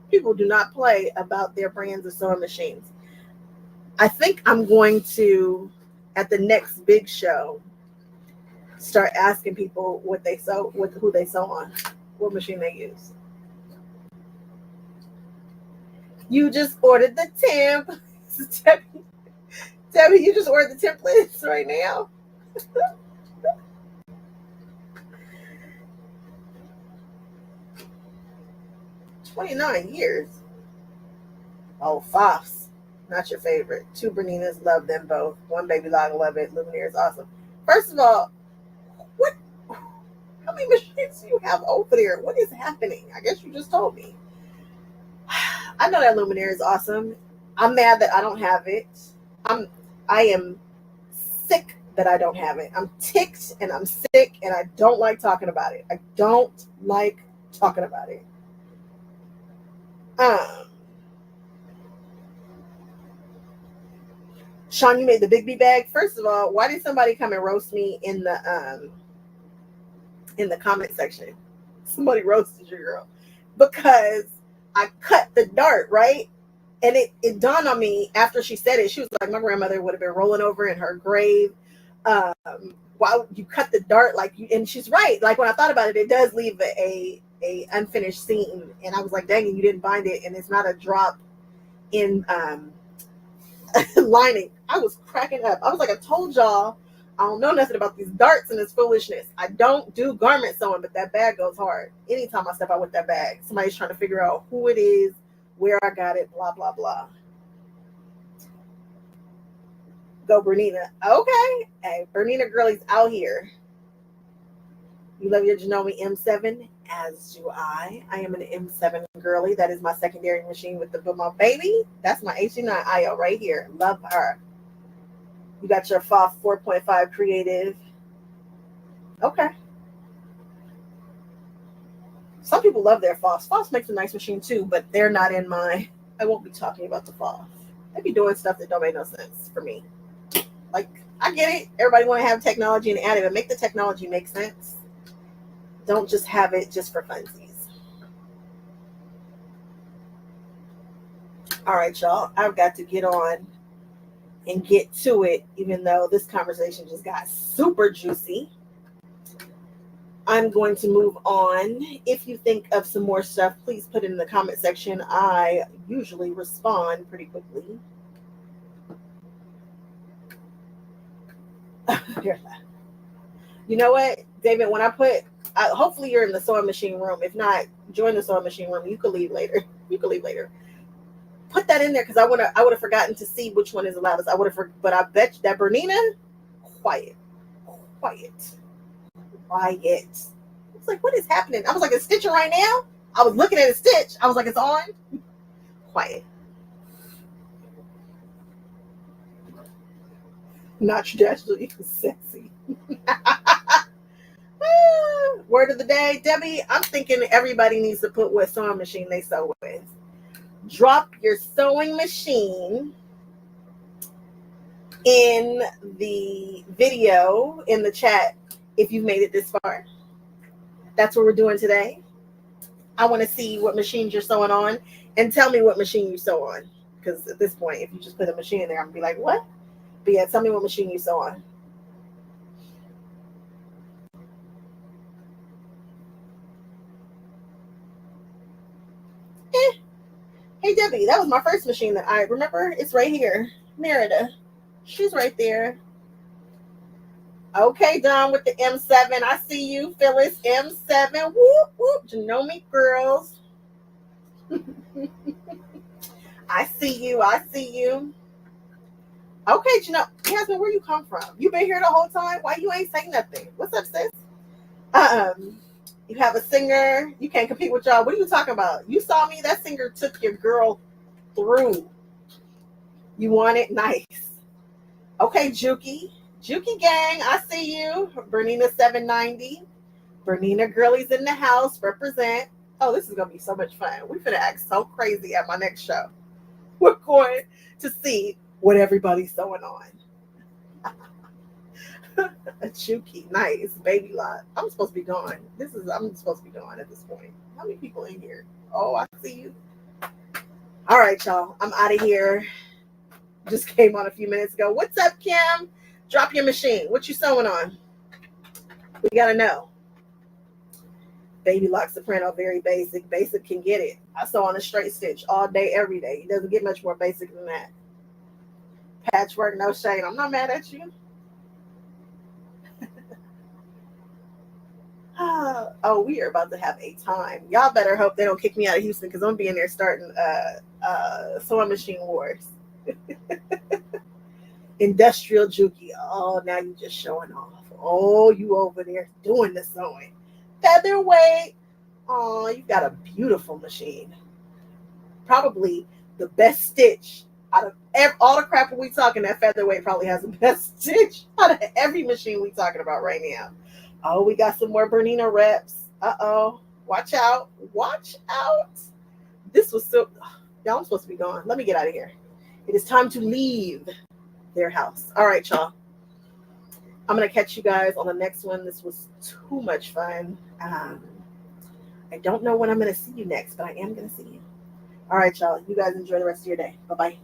People do not play about their brands of sewing machines. I think I'm going to, at the next big show, start asking people what they sew, who they sew on, what machine they use. You just ordered the temp. Debbie, you just ordered the templates right now. 29 years. Oh, Foss. Not your favorite. 2 Berninas, love them both. 1 Baby Log, love it. Luminaire is awesome. First of all, what? How many machines do you have over there? What is happening? I guess you just told me. I know that Luminaire is awesome. I'm mad that I don't have it. I am sick that I don't have it. I'm ticked and I'm sick and I don't like talking about it. I don't like talking about it. Um, Sean, you made the Big B bag. First of all, why did somebody come and roast me in the comment section? Somebody roasted your girl because I cut the dart, right? And it dawned on me after she said it. She was like, my grandmother would have been rolling over in her grave. While you cut the dart, like you, and she's right. Like when I thought about it, it does leave a unfinished seam. And I was like, dang it, you didn't bind it, and it's not a drop in lining. I was cracking up. I was like, I told y'all, I don't know nothing about these darts and this foolishness. I don't do garment sewing, but that bag goes hard. Anytime I step out with that bag, somebody's trying to figure out who it is, where I got it, blah, blah, blah. Go, Bernina. Okay. Hey, Bernina girlie's out here. You love your Janome M7, as do I. I am an M7 girly. That is my secondary machine with my baby. That's my HD9 IO right here. Love her. You got your FOF 4.5 creative. Okay. Some people love their FOFs. FOFs makes a nice machine too, but they're not in my... I won't be talking about the FOF. They be doing stuff that don't make no sense for me. Like, I get it. Everybody want to have technology and add it, but make the technology make sense. Don't just have it just for funsies. All right, y'all. I've got to get on and get to it, even though this conversation just got super juicy. I'm going to move on. If you think of some more stuff, please put it in the comment section. I usually respond pretty quickly. You know what, David, when I put, hopefully you're in the sewing machine room. If not, join the sewing machine room. You can leave later. Put that in there because I would have forgotten to see which one is the loudest. But I bet you that Bernina, quiet. It's like, what is happening? I was like, it's stitching right now. I was looking at a stitch. I was like, it's on. Quiet. Not traditionally sexy. Word of the day, Debbie. I'm thinking everybody needs to put what sewing machine they sew with. Drop your sewing machine in the video in the chat if you've made it this far. That's what we're doing today. I want to see what machines you're sewing on and tell me what machine you sew on. Because at this point, if you just put a machine in there, I'm going to be like, what? But yeah, tell me what machine you sew on. Hey, Debbie, that was my first machine that I remember. It's right here. Merida. She's right there. Okay, Don with the M7. I see you, Phyllis. M7. Whoop, whoop. Janome girls. I see you. Okay, Jasmine, where you come from? You been here the whole time? Why you ain't saying nothing? What's up, sis? You have a singer. You can't compete with y'all. What are you talking about? You saw me. That singer took your girl through. You want it? Nice. Okay, Juki gang. I see you. Bernina 790. Bernina girlies in the house. Represent. Oh, this is going to be so much fun. We're going to act so crazy at my next show. We're going to see what everybody's sewing on. A Chuki, nice baby lot. I'm supposed to be gone. I'm supposed to be gone at this point. How many people in here? Oh, I see you. All right, y'all. I'm out of here. Just came on a few minutes ago. What's up, Kim? Drop your machine. What you sewing on? We gotta know. Baby lock soprano, very basic. Basic can get it. I sew on a straight stitch all day, every day. It doesn't get much more basic than that. Patchwork, no shade. I'm not mad at you. Oh, we are about to have a time. Y'all better hope they don't kick me out of Houston because I'm gonna be in there starting sewing machine wars. Industrial Juki. Oh, now you just showing off. Oh, you over there doing the sewing. Featherweight. Oh, you got a beautiful machine. Probably the best stitch out of all the crap we talking. That Featherweight probably has the best stitch out of every machine we talking about right now. Oh, we got some more Bernina reps. Uh-oh. Watch out. This was so... Y'all, I'm supposed to be gone. Let me get out of here. It is time to leave. their house. All right, y'all. I'm going to catch you guys on the next one. This was too much fun. I don't know when I'm going to see you next, but I am going to see you. All right, y'all. You guys enjoy the rest of your day. Bye-bye.